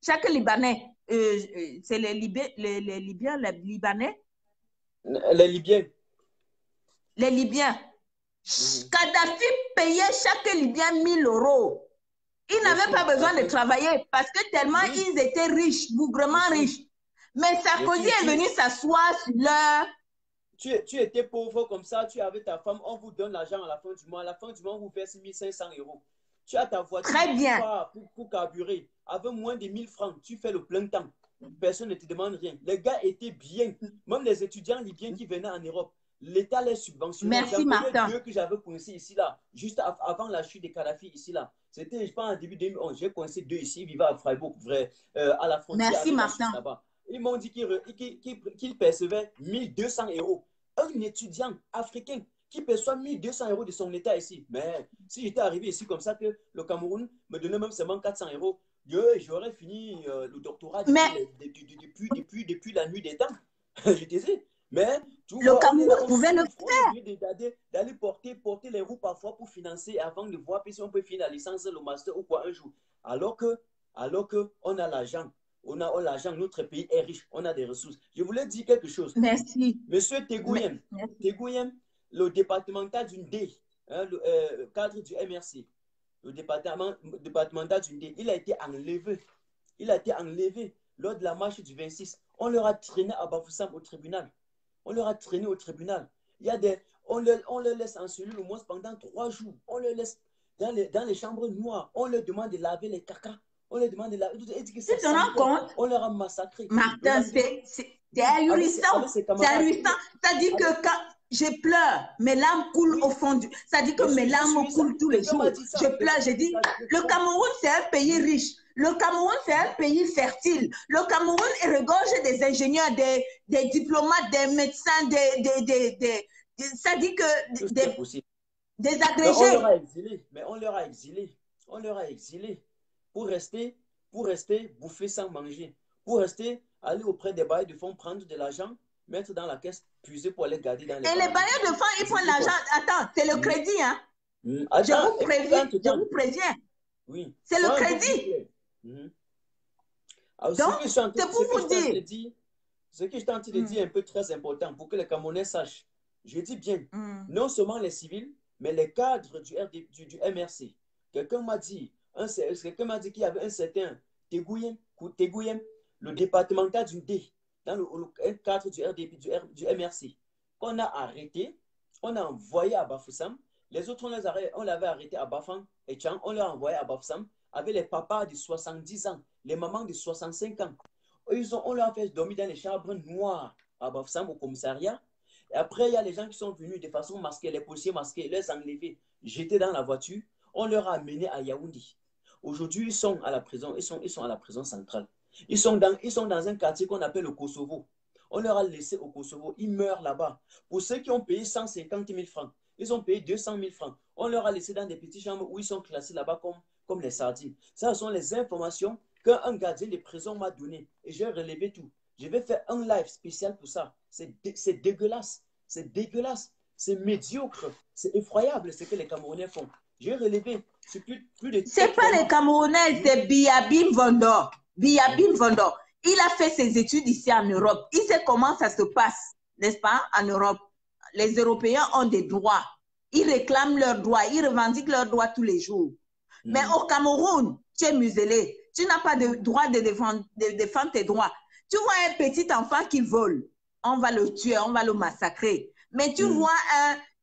chaque Libanais. C'est les Libyens, les Libanais? Les Libyens. Les Libyens. Kadhafi payait chaque Libyen 1 000 euros. Ils n'avaient pas besoin de travailler parce que tellement ils étaient riches, bougrement riches. Mais Sarkozy est venu s'asseoir sur leur... Tu étais pauvre comme ça, tu avais ta femme, on vous donne l'argent à la fin du mois. À la fin du mois, on vous verse 1 500 euros. Tu as ta voiture pour carburer. Avec moins de 1 000 francs, tu fais le plein temps. Personne ne te demande rien. Les gars étaient bien. Même les étudiants libyens qui venaient en Europe, l'État les subventionnait. Merci, Martin. Deux que j'avais coincés ici, là, juste avant la chute de Kadhafi, ici, là. C'était, je pense, en début 2011. J'ai coincé 2 ici, ils vivaient à Freiburg, à la frontière. Merci, Martin. Ils m'ont dit qu'ils percevaient 1 200 euros. Un étudiant africain qui perçoit 1 200 euros de son État ici. Mais si j'étais arrivé ici comme ça, que le Cameroun me donnait même seulement 400 euros, j'aurais fini le doctorat depuis la nuit des temps. Je te dis. Mais le Cameroun pouvait le faire. D'aller porter les roues parfois pour financer avant de voir si on peut finir la licence, le master ou quoi un jour. Alors que on a l'argent. On a l'argent, notre pays est riche, on a des ressources. Je voulais dire quelque chose. Merci. Monsieur Tegouyem, le départemental d'une D, hein, le cadre du MRC, le départemental d'une D, il a été enlevé. Il a été enlevé lors de la marche du 26. On leur a traîné à Bafoussam au tribunal. On leur a traîné au tribunal. On les laisse en cellule au moins pendant 3 jours. On les laisse dans les chambres noires. On leur demande de laver les cacas. On leur demande de laver. Tu te rends compte? On leur a massacré. Martin, c'est ahurissant. C'est ahurissant. C'est-à-dire que quand je pleure, mes larmes coulent au fond du... C'est-à-dire que mes larmes coulent tous les jours. Je pleure, je dis, le Cameroun, c'est un pays riche. Le Cameroun, c'est un pays fertile. Le Cameroun regorge des ingénieurs, des diplomates, des médecins, ça dit que des agrégés. Mais on leur a exilés. On leur a exilés pour rester bouffer sans manger. Pour rester, aller auprès des bailleurs de fonds, prendre de l'argent, mettre dans la caisse, puiser pour aller garder dans les... Et les bailleurs de fonds, ils prennent l'argent. Attends, c'est le crédit, hein? Je vous préviens. Oui. C'est le crédit. Alors, donc, c'est pour vous dire. Ce que je suis en train de dire est un peu très important pour que les Camerounais sachent. Je dis bien, non seulement les civils, mais les cadres du MRC. Quelqu'un m'a dit qu'il y avait un certain Tegouyem, le départemental du D, dans le cadre du MRC, qu'on a arrêté, on a envoyé à Bafoussam. Les autres, on l'avait arrêté à Bafang et Tchang, on l'a envoyé à Bafoussam avec les papas de 70 ans, les mamans de 65 ans. On leur a fait dormir dans les chambres noires à Bafoussam au commissariat. Et après, il y a les gens qui sont venus de façon masquée, les policiers masqués, les enlevés, jetés dans la voiture. On leur a amenés à Yaoundé. Aujourd'hui, ils sont à la prison, ils sont à la prison centrale. Ils sont dans un quartier qu'on appelle le Kosovo. On leur a laissé au Kosovo, ils meurent là-bas. Pour ceux qui ont payé 150 000 francs, ils ont payé 200 000 francs. On leur a laissé dans des petites chambres où ils sont classés là-bas comme les sardines. Ça sont les informations qu'un gardien de prison m'a données. Et j'ai relevé tout. Je vais faire un live spécial pour ça. C'est dégueulasse. C'est dégueulasse. C'est médiocre. C'est effroyable ce que les Camerounais font. J'ai relevé plus de... C'est pas les Camerounais, c'est Biabim Vondor. Biabim Vondor. Il a fait ses études ici en Europe. Il sait comment ça se passe, n'est-ce pas, en Europe. Les Européens ont des droits. Ils réclament leurs droits. Ils revendiquent leurs droits tous les jours. Mais au Cameroun, tu es muselé. Tu n'as pas de droit de défendre tes droits. Tu vois un petit enfant qui vole. On va le tuer, on va le massacrer. Mais tu vois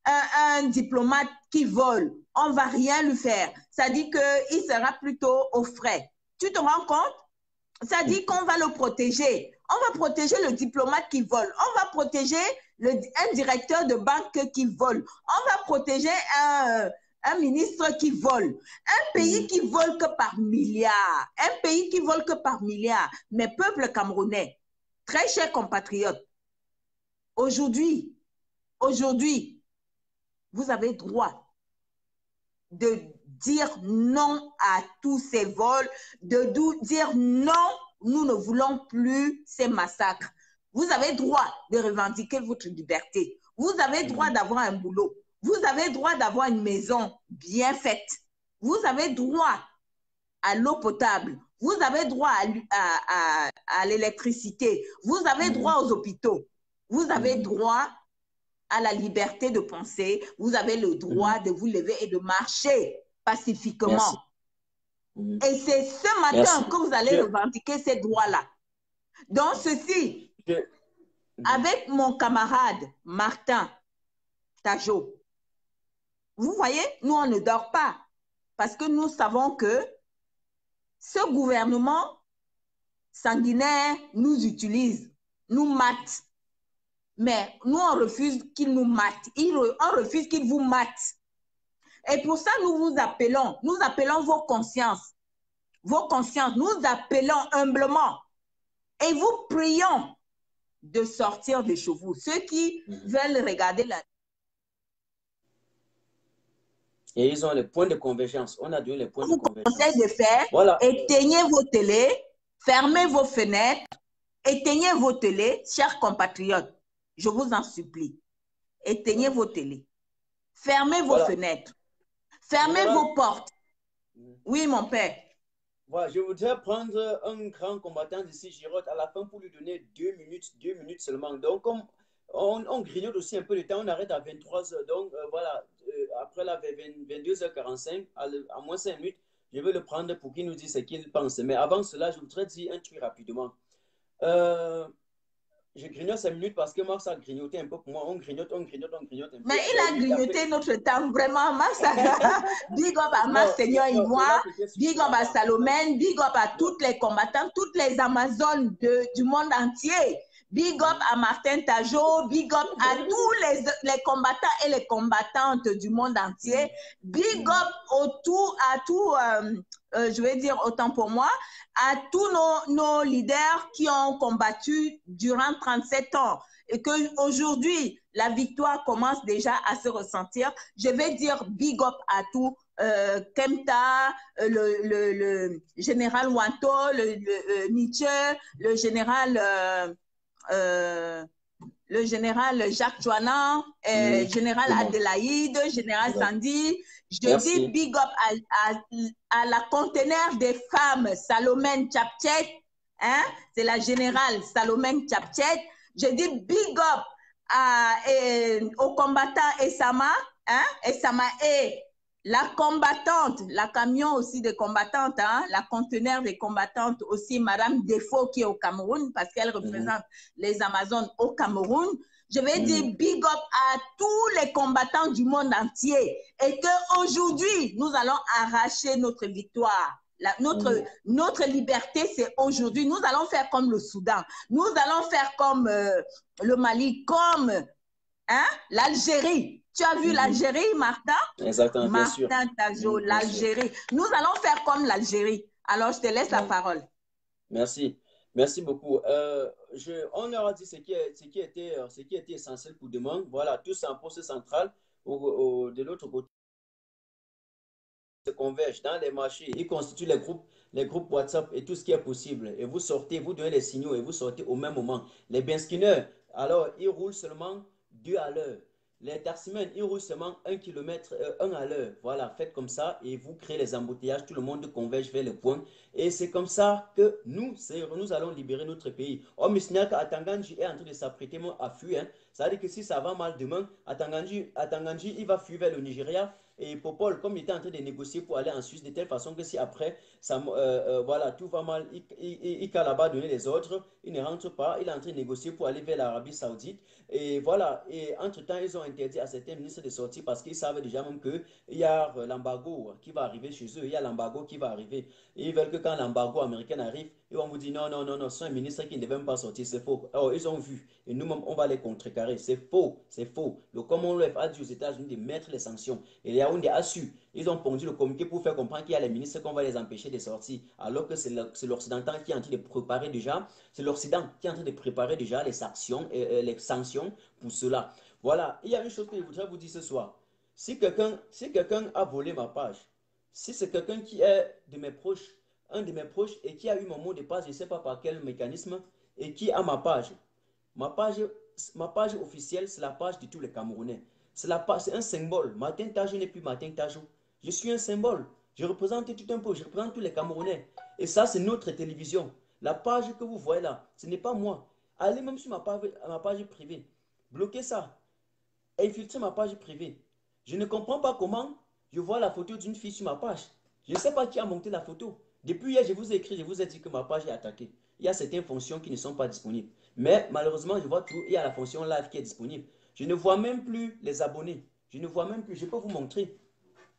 un diplomate qui vole. On ne va rien lui faire. Ça dit qu'il sera plutôt au frais. Tu te rends compte? Ça dit qu'on va le protéger. On va protéger le diplomate qui vole. On va protéger un directeur de banque qui vole. On va protéger un ministre qui vole. Un pays qui vole que par milliards. Un pays qui vole que par milliards. Mais peuple camerounais, très chers compatriotes, aujourd'hui, vous avez droit de dire non à tous ces vols, de dire non, nous ne voulons plus ces massacres. Vous avez droit de revendiquer votre liberté. Vous avez droit d'avoir un boulot. Vous avez droit d'avoir une maison bien faite. Vous avez droit à l'eau potable. Vous avez droit à l'électricité. Vous avez droit aux hôpitaux. Vous avez droit à la liberté de penser. Vous avez le droit de vous lever et de marcher pacifiquement. Et c'est ce matin que vous allez revendiquer ces droits-là. Donc, ceci, avec mon camarade Martin Tajo, vous voyez, nous, on ne dort pas parce que nous savons que ce gouvernement sanguinaire nous utilise, nous mate. Mais nous, on refuse qu'il nous mate. On refuse qu'il vous mate. Et pour ça, nous vous appelons. Nous appelons vos consciences. Vos consciences. Nous appelons humblement. Et vous prions de sortir de chez vous. Ceux qui veulent regarder la... Et ils ont les points de convergence. On a donné les points de convergence. Je vous conseille de faire, voilà. Éteignez vos télés, fermez vos fenêtres, éteignez vos télés, chers compatriotes. Je vous en supplie. Éteignez vos télés. Fermez vos fenêtres. Fermez vos portes. Oui, mon père. Voilà, je voudrais prendre un grand combattant d'ici, Girotte, à la fin pour lui donner 2 minutes seulement. Donc, comme on grignote aussi un peu le temps, on arrête à 23h. Donc, voilà, après la 22h45, à moins 5 minutes, je vais le prendre pour qu'il nous dise ce qu'il pense. Mais avant cela, je voudrais dire un truc rapidement. Je grignote 5 minutes parce que Mars a grignoté un peu pour moi. On grignote un peu. Mais il a grignoté notre temps, vraiment. Mars big up à Mars, Seigneur Ivoire. Big up à Salomène. Big up à toutes les combattants, toutes les Amazones du monde entier. Big up à Martin Tajo. Big up à tous les combattants et les combattantes du monde entier. Big up à tout, je vais dire autant pour moi, à tous nos leaders qui ont combattu durant 37 ans et qu'aujourd'hui, la victoire commence déjà à se ressentir. Je vais dire big up à tous, Kemta, le général Wanto, Nietzsche, le général Jacques Chouanan, général Adélaïde, général Sandy. Je dis big up à la conteneur des femmes, Salomène Tchapchet, hein? C'est la générale Salomène Tchapchet. Je dis big up au combattant Essama, hein? Essama est la combattante, la camion aussi des combattantes, hein? La conteneur des combattantes aussi, Madame Defo qui est au Cameroun parce qu'elle représente les Amazones au Cameroun. Je vais dire big up à tous les combattants du monde entier et qu'aujourd'hui, nous allons arracher notre victoire. Notre liberté, c'est aujourd'hui. Nous allons faire comme le Soudan. Nous allons faire comme le Mali, comme l'Algérie. Tu as vu l'Algérie, Martin? Exactement, bien sûr. Martin Tajo, l'Algérie. Nous allons faire comme l'Algérie. Alors, je te laisse la parole. Merci. Merci beaucoup. On leur a dit ce qui était essentiel pour demain. Voilà, tous en poste central de l'autre côté. Se convergent dans les marchés. Ils constituent les groupes WhatsApp et tout ce qui est possible. Et vous sortez, vous donnez les signaux et vous sortez au même moment. Les benskinners, alors, ils roulent seulement 2 à l'heure. Les taximens, ils roulent seulement 1 km, 1 à l'heure. Voilà, faites comme ça et vous créez les embouteillages. Tout le monde converge vers le point. Et c'est comme ça que nous allons libérer notre pays. Oh, mais Atanganji est en train de s'apprêter à fuir. Hein. Ça veut dire que si ça va mal demain, Atanganji, il va fuir vers le Nigeria. Et Popol, comme il était en train de négocier pour aller en Suisse, de telle façon que si après, voilà, tout va mal, il là-bas donner les ordres, il ne rentre pas, il est en train de négocier pour aller vers l'Arabie Saoudite. Et voilà, et entre-temps, ils ont interdit à certains ministres de sortir parce qu'ils savaient déjà même qu'il y a l'embargo qui va arriver chez eux, il y a l'embargo qui va arriver. Et ils veulent que quand l'embargo américain arrive, ils vont vous dire non, c'est un ministre qui ne devait même pas sortir, c'est faux. Alors, ils ont vu, et nous-mêmes, on va les contrecarrer. C'est faux, c'est faux. Le Commonwealth a dit aux États-Unis de mettre les sanctions. Et les Yaoundé a su. Ils ont pondu le communiqué pour faire comprendre qu'il y a les ministres qu'on va les empêcher de sortir. Alors que c'est l'Occidental qui est en train de préparer déjà, c'est l'Occident qui est en train de préparer déjà les sanctions pour cela. Voilà, il y a une chose que je voudrais vous dire ce soir. Si quelqu'un a volé ma page, si c'est quelqu'un qui est de mes proches, un de mes proches et qui a eu mon mot de passe, je ne sais pas par quel mécanisme, et qui a ma page. Ma page officielle, c'est la page de tous les Camerounais. C'est un symbole. Martin Tajou n'est plus Martin Tajou. Je suis un symbole. Je représente tout un peu. Je représente tous les Camerounais. Et ça, c'est notre télévision. La page que vous voyez là, ce n'est pas moi. Allez même sur ma page privée. Bloquez ça. Infiltrez ma page privée. Je ne comprends pas comment je vois la photo d'une fille sur ma page. Je ne sais pas qui a monté la photo. Depuis hier, je vous ai écrit, je vous ai dit que ma page est attaquée. Il y a certaines fonctions qui ne sont pas disponibles. Mais malheureusement, je vois tout. Il y a la fonction live qui est disponible. Je ne vois même plus les abonnés. Je ne vois même plus. Je peux vous montrer.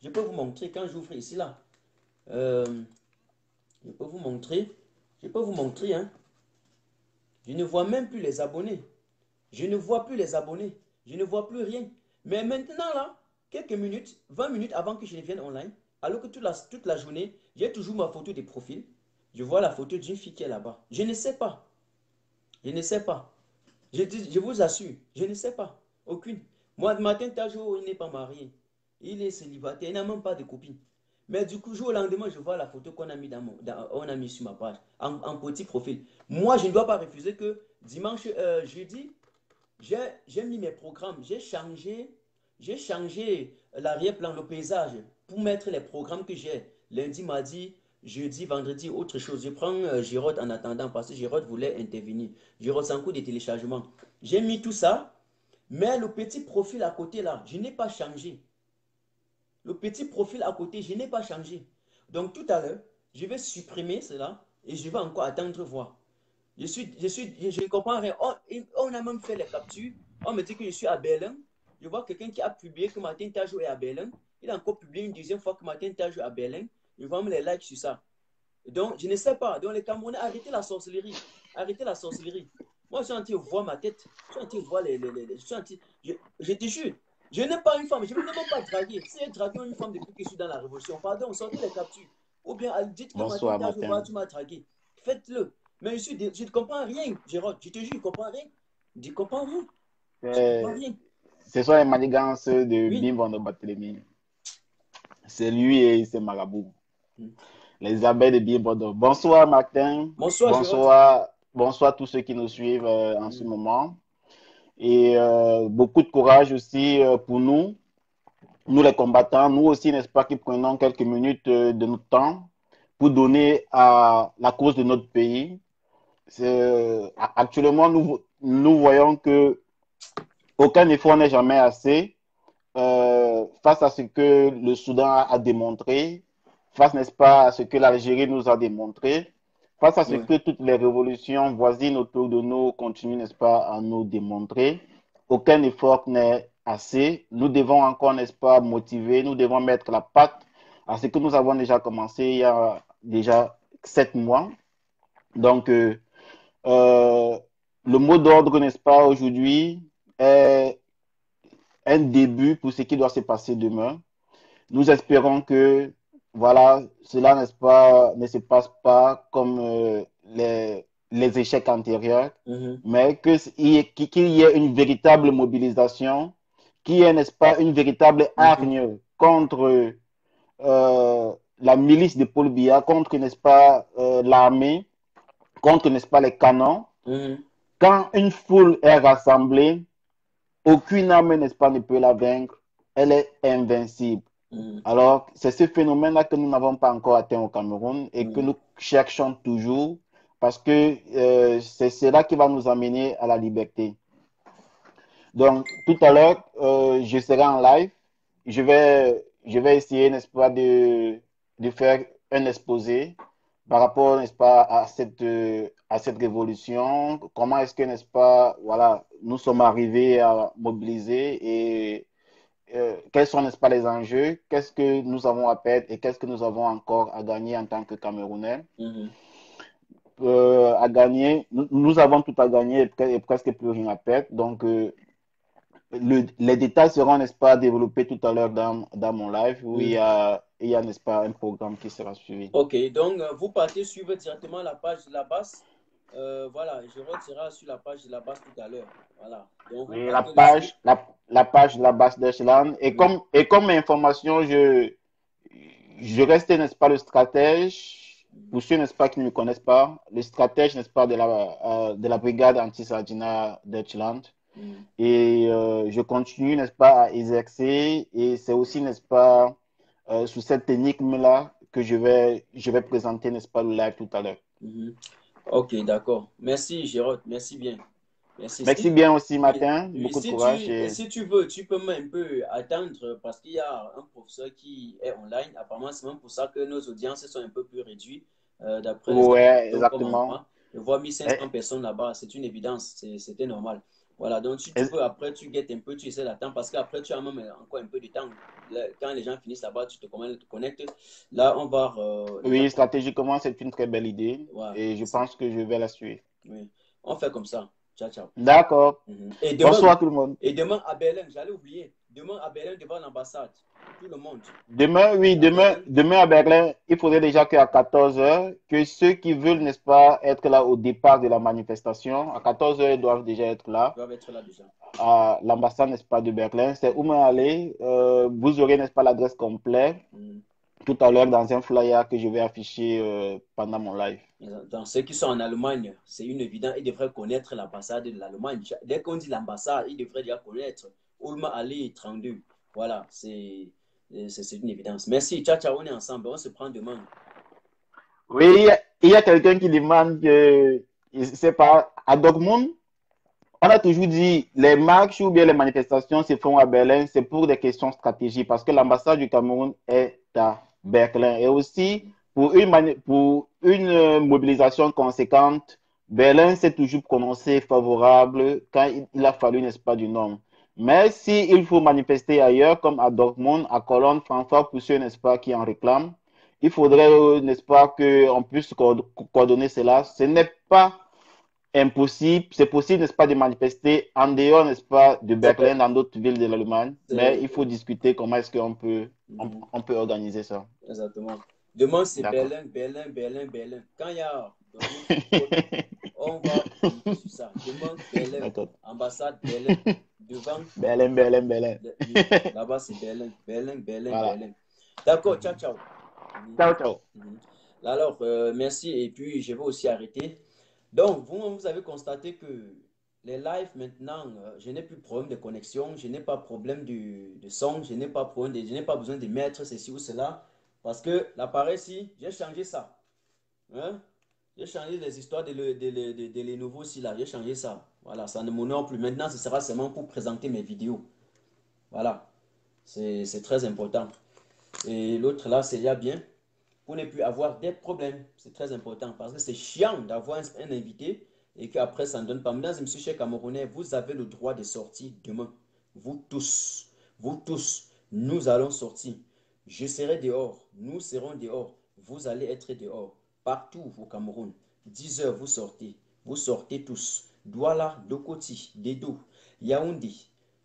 Je peux vous montrer quand j'ouvre ici là. Je peux vous montrer. Je peux vous montrer. Hein. Je ne vois même plus les abonnés. Je ne vois plus les abonnés. Je ne vois plus rien. Mais maintenant là, quelques minutes, 20 minutes avant que je ne vienne online, alors que toute la journée, j'ai toujours ma photo de profil. Je vois la photo d'une fille qui est là-bas. Je ne sais pas. Je ne sais pas. Je vous assure, je ne sais pas. Aucune. Moi, Martin Tajou, il n'est pas marié. Il est célibataire. Il n'a même pas de copine. Mais du coup, jour au lendemain, je vois la photo qu'on a mis, on a mis sur ma page, en petit profil. Moi, je ne dois pas refuser que dimanche, jeudi, j'ai mis mes programmes. J'ai changé l'arrière-plan, le paysage, pour mettre les programmes que j'ai. Lundi, mardi, jeudi, vendredi, autre chose. Je prends Girotte en attendant parce que Girotte voulait intervenir. Girotte sans coût de téléchargement. J'ai mis tout ça, mais le petit profil à côté là, je n'ai pas changé. Le petit profil à côté, je n'ai pas changé. Donc tout à l'heure, je vais supprimer cela et je vais encore attendre voir. Je ne comprends rien. On a même fait les captures. On me dit que je suis à Berlin. Je vois quelqu'un qui a publié que Martin Tajou est à Berlin. Il a encore publié une deuxième fois que Martin Tajou est à Berlin. Je vois même les likes sur ça. Donc, je ne sais pas. Donc, les Camerounais, arrêtez la sorcellerie. Arrêtez la sorcellerie. Moi, je suis en train de voir ma tête. Je suis en train de voir je te jure, je n'ai pas une femme. Je ne veux même pas draguer. Si j'ai dragué une femme depuis que je suis dans la révolution, pardon, sortez les captures. Ou bien, dites que Bonsoir, Martin Tajou, Martin. tu m'as dragué. Faites-le. Mais je ne comprends rien, Gérard. Je te jure, je ne comprends rien. Je ne comprends rien. Je ne comprends rien. Ce sont les manigances de Oui. Bimbo de Barthélemy. C'est lui et ses marabouts. Mm. Les abeilles de Bimbo. Bonsoir, Martin. Bonsoir, bonsoir, bonsoir à tous ceux qui nous suivent en ce moment. Et beaucoup de courage aussi pour nous les combattants. Nous aussi, n'est-ce pas, qui prenons quelques minutes de notre temps pour donner à la cause de notre pays. Actuellement, nous voyons que aucun effort n'est jamais assez face à ce que le Soudan a démontré, face, n'est-ce pas, à ce que l'Algérie nous a démontré, face à ce que toutes les révolutions voisines autour de nous continuent, n'est-ce pas, à nous démontrer. Aucun effort n'est assez. Nous devons encore, n'est-ce pas, motiver, nous devons mettre la patte à ce que nous avons déjà commencé il y a déjà 7 mois. Donc, le mot d'ordre, n'est-ce pas, aujourd'hui, est un début pour ce qui doit se passer demain. Nous espérons que, voilà, cela, n'est-ce pas, ne se passe pas comme les échecs antérieurs, mais qu'il y ait une véritable mobilisation, qu'il y ait, n'est-ce pas, une véritable hargne contre la milice de Paul Biya, contre, n'est-ce pas, l'armée, contre, n'est-ce pas, les canons. Quand une foule est rassemblée, aucune arme, n'est-ce pas, ne peut la vaincre. Elle est invincible. Alors, c'est ce phénomène-là que nous n'avons pas encore atteint au Cameroun et que nous cherchons toujours parce que c'est cela qui va nous amener à la liberté. Donc, tout à l'heure, je serai en live. Je vais essayer, n'est-ce pas, de faire un exposé par rapport, n'est-ce pas, à cette révolution. Comment est-ce que, n'est-ce pas, voilà, nous sommes arrivés à mobiliser et quels sont, n'est-ce pas, les enjeux, qu'est-ce que nous avons à perdre et qu'est-ce que nous avons encore à gagner en tant que Camerounais. À gagner, nous avons tout à gagner et presque plus rien à perdre. Donc, les détails seront, n'est-ce pas, développés tout à l'heure dans mon live où il y a, n'est-ce pas, un programme qui sera suivi. Ok, donc vous partez suivre directement la page de la base voilà, Jérôme sera sur la page de la base tout à l'heure. Voilà. Donc, vous Oui, partez dessus. la page de la base d'Echlan. Oui. Et comme information, je reste, n'est-ce pas, le stratège, pour ceux, n'est-ce pas, qui ne me connaissent pas, le stratège, n'est-ce pas, de la brigade anti-Sardina d'Echland. Mm. Et je continue, n'est-ce pas, à exercer. Et c'est aussi, n'est-ce pas, sous cette énigme-là que je vais présenter, n'est-ce pas, le live tout à l'heure. Mhm. Ok, d'accord. Merci, Jérôme. Merci bien. Merci. Merci bien aussi, Oui, Martin. oui, Beaucoup de courage. si tu veux, tu peux même un peu attendre parce qu'il y a un professeur qui est online. Apparemment, c'est même pour ça que nos audiences sont un peu plus réduites d'après les Ouais, informations comme on exactement. voit. Je vois Eh, 1500 personnes là-bas, c'est une évidence, c'était normal. Voilà, donc si tu eh, veux, après, tu guettes un peu, tu essaies d'attendre parce qu'après, tu as même encore un peu de temps. Là, quand les gens finissent là-bas, tu te connectes. Là, on va. oui, stratégiquement, c'est une très belle idée Ouais, et je c'est- pense que je vais la suivre. oui. On fait comme ça. Ciao, ciao. D'accord. Mhm. Bonsoir tout le monde. Et demain à Berlin, j'allais oublier. Demain à Berlin devant l'ambassade. Tout le monde. Demain, oui, À Berlin. demain à Berlin, il faudrait déjà qu'à 14 heures, que ceux qui veulent, n'est-ce pas, être là au départ de la manifestation, à 14 heures, ils doivent déjà être Ils là doivent être là déjà. à l'ambassade, n'est-ce pas, de Berlin. C'est où m'en aller. Vous aurez, n'est-ce pas, l'adresse complète Mhm. tout à l'heure dans un flyer que je vais afficher pendant mon live. Dans ceux qui sont en Allemagne, c'est une évidence. Ils devraient connaître l'ambassade de l'Allemagne. Dès qu'on dit l'ambassade, ils devraient déjà connaître. Ulma Ali 32. Voilà, c'est une évidence. Merci. Ciao, ciao. On est ensemble. On se prend demain. Oui, il y a quelqu'un qui demande que, je sais pas, à Dortmund, on a toujours dit les marches ou bien les manifestations se font à Berlin, c'est pour des questions stratégiques parce que l'ambassade du Cameroun est à Berlin. Et aussi, pour une mobilisation conséquente, Berlin s'est toujours prononcé favorable quand il a fallu, n'est-ce pas, du nombre. Mais s'il faut manifester ailleurs, comme à Dortmund, à Cologne, Francfort, pour ceux, n'est-ce pas, qui en réclament, il faudrait, n'est-ce pas, qu'on puisse coordonner cela. Ce n'est pas impossible. C'est possible, n'est-ce pas, de manifester en dehors, n'est-ce pas, de Berlin, dans d'autres villes de l'Allemagne. Mais il faut discuter comment est-ce qu'on peut, Mhm. on peut organiser ça. Exactement. Demain, c'est D'accord. Berlin, Berlin, Berlin, Berlin. Quand il y a Dortmund football, on va communiquer sur ça. Demain, Berlin, D'accord. ambassade Berlin. Devant, Berlin, Berlin, Berlin. oui, là-bas, c'est Berlin, Berlin, Berlin, Voilà. Berlin. D'accord, ciao, ciao. Mhm. Ciao, ciao. Mhm. Alors, merci. Et puis, je vais aussi arrêter. Donc, vous avez constaté que les lives maintenant, je n'ai plus de problème de connexion, je n'ai pas de problème de son, je n'ai pas, je n'ai pas besoin de mettre ceci ou cela. Parce que l'appareil, si, j'ai changé ça. Hein? J'ai changé les histoires de Lenovo aussi là. J'ai changé ça. Voilà, ça ne m'honore plus. Maintenant, ce sera seulement pour présenter mes vidéos. Voilà, c'est très important. Et l'autre là, c'est déjà bien pour ne plus avoir des problèmes. C'est très important parce que c'est chiant d'avoir un invité et qu'après ça ne donne pas. Mesdames et messieurs, chers Camerounais, vous avez le droit de sortir demain. Vous tous, nous allons sortir. Je serai dehors, nous serons dehors, vous allez être dehors. Partout au Cameroun, 10 heures, vous sortez tous. Douala, Dokoti, Dedo, Yaoundé,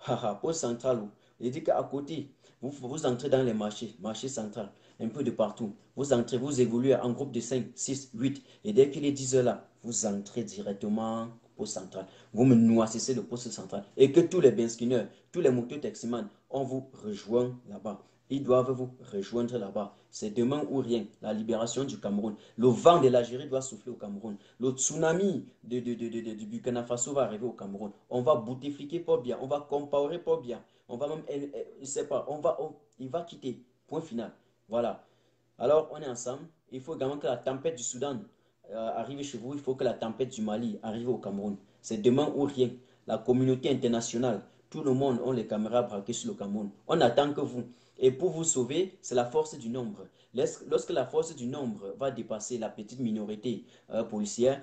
haha, Pôle central. Il dit qu'à côté, vous entrez dans les marchés, marché central, un peu de partout. Vous entrez, vous évoluez en groupe de 5, 6, 8. Et dès qu'il est 10 heures là, vous entrez directement au central. Vous me noissez le poste central. Et que tous les benskineurs, tous les motos taximans, on vous rejoint là-bas. Ils doivent vous rejoindre là-bas. C'est demain ou rien, la libération du Cameroun. Le vent de l'Algérie doit souffler au Cameroun. Le tsunami du Burkina Faso va arriver au Cameroun. On va boutifier pour bien, on va comparer pour bien. On va même, je sais pas, il va quitter. Point final. Voilà. Alors, on est ensemble. Il faut également que la tempête du Soudan arrive chez vous. Il faut que la tempête du Mali arrive au Cameroun. C'est demain ou rien. La communauté internationale, tout le monde ont les caméras braquées sur le Cameroun. On attend que vous. Et pour vous sauver, c'est la force du nombre. Lorsque la force du nombre va dépasser la petite minorité policière,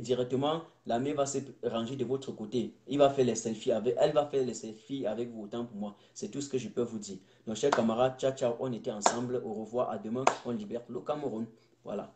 directement, l'armée va se ranger de votre côté. Elle va faire les selfies avec vous, autant pour moi. C'est tout ce que je peux vous dire. Donc, chers camarades, ciao, ciao, on était ensemble. Au revoir, à demain. On libère le Cameroun. Voilà.